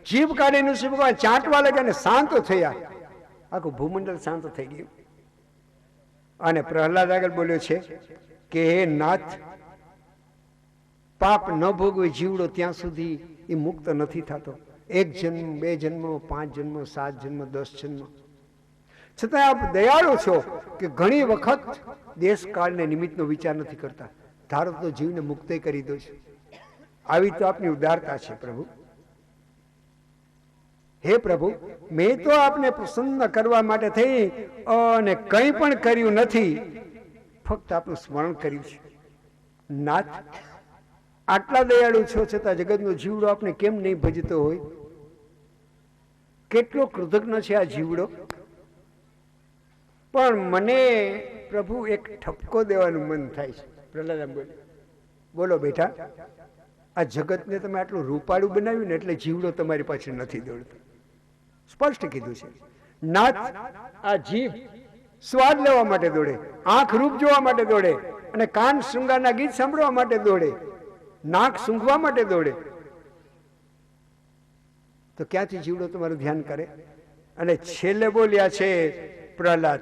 જીભ કાઢીને ભગવાન ચાંટવા લાગ્યા અને શાંત થયા. આખું ભૂમંડળ શાંત થઈ ગયું અને પ્રહલાદ આગળ બોલ્યો છે કે હે નાથ, પાપ ન ભોગવે જીવડો ત્યાં સુધી એ મુક્ત નથી થતો. 1 જન્મ, 2 જન્મ, 5 જન્મ, 7 જન્મ, 10 જન્મ છતાં આપ દયાળુ છો કે ઘણી વખત દેશકાળને નિમિત્તનો વિચાર નથી કરતા. ધારો તો જીવને મુક્ત કરી દો છો. આવી તો આપની ઉદારતા છે પ્રભુ. હે પ્રભુ, મેં તો આપને પ્રસન્ન કરવા માટે થઈ અને કંઈ પણ કર્યું નથી, ફક્ત આપનું સ્મરણ કર્યું છે. નાથ, આટલા દયાળુ છો છતાં જગતનો જીવડો આપને કેમ નહીં ભજતો હોય? કેટલો કૃતજ્ઞ છે આ જીવડો. પણ મને પ્રભુ એક ઠપકો દેવાનું મન થાય છે. પ્રહલાદ બોલે, બોલો બેટા, આ જગતને તમે આટલું રૂપાળું બનાવ્યું ને એટલે જીવડો તમારી પાછળ નથી દોડતો. સ્પષ્ટ કીધું છે. નાથ, આ જીભ સ્વાદ લેવા માટે દોડે, આંખ રૂપ જોવા માટે દોડે, અને કાન શૃંગારના ગીત સાંભળવા માટે દોડે, નાક સૂંઘવા માટે દોડે, તો ક્યાંથી જીવડો તમારું ધ્યાન કરે? અને છેલ્લે બોલ્યા છે પ્રહલાદ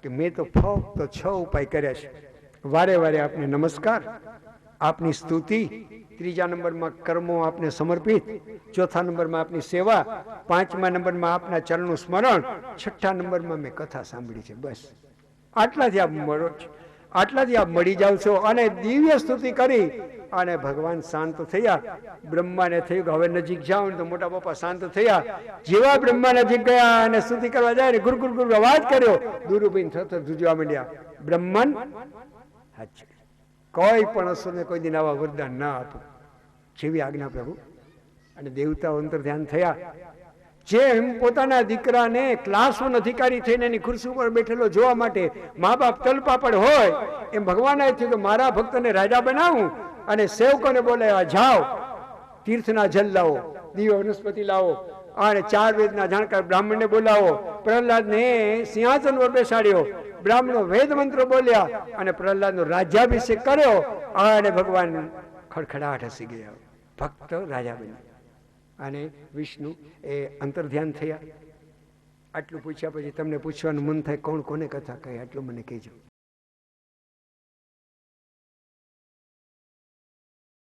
કે મેં તો ફક્ત 6 ઉપાય કર્યા છે. વારે વારે આપને નમસ્કાર, આપની સ્તુતિ, 3જા નંબરમાં કર્મો આપને સમર્પિત, 4થા નંબરમાં આપની સેવા, 5મા નંબરમાં આપના ચરણનું સ્મરણ, 6ઠા નંબરમાં મેં કથા સાંભળી છે. બસ આટલાથી આપ મળો છો, આટલાથી આપ મળી જાવ છો. અને દિવ્ય સ્તુતિ કરી અને ભગવાન શાંત થયા. બ્રહ્માને થયું કે હવે નજીક જાઓ ને તો મોટા બાપા શાંત થયા. જેવા બ્રહ્મા નજીક ગયા અને સ્તુતિ કરવા જાય ને ગુર ગુર ગુર અવાજ કર્યો, દુરુબીન થતો ધ્રુજવા માંડ્યા. બ્રહ્મન હાચી, કોઈ પણ અસુરને કોઈ દિન આવા વરદાન ના આપો, જેવી આજ્ઞા પ્રભુ. અને દેવતાઓ અંતર ધ્યાન થયા. જેમ પોતાના દીકરાને ક્લાસમાં અધિકારી થઈને એની ખુરશી ઉપર બેઠેલો જોવા માટે મા બાપ તલપાપડ હોય, એમ ભગવાને થયું કે મારા ભક્તને રાજા બનાવું અને સેવકોને બોલાવ્યા, જાઓ તીર્થના જલ લાવો, દિવ્ય વનસ્પતિ લાવો, અને 4 વેદના જાણકાર બ્રાહ્મણને બોલાવો. પ્રહલાદને સિંહાસન પર બેસાડ્યો, બ્રાહ્મણો વેદ મંત્રો બોલ્યા અને પ્રહલાદનો રાજ્યાભિષેક કર્યો. અને ભગવાન ખડખડાટ હસી ગયા, ભક્ત રાજા બન્યા. અને વિષ્ણુ એ અંતર ધ્યાન થયા. આટલું પૂછ્યા પછી તમને પૂછવાનું મન થાય, કોણ કોને કથા કહે? આટલું મને કહેજો.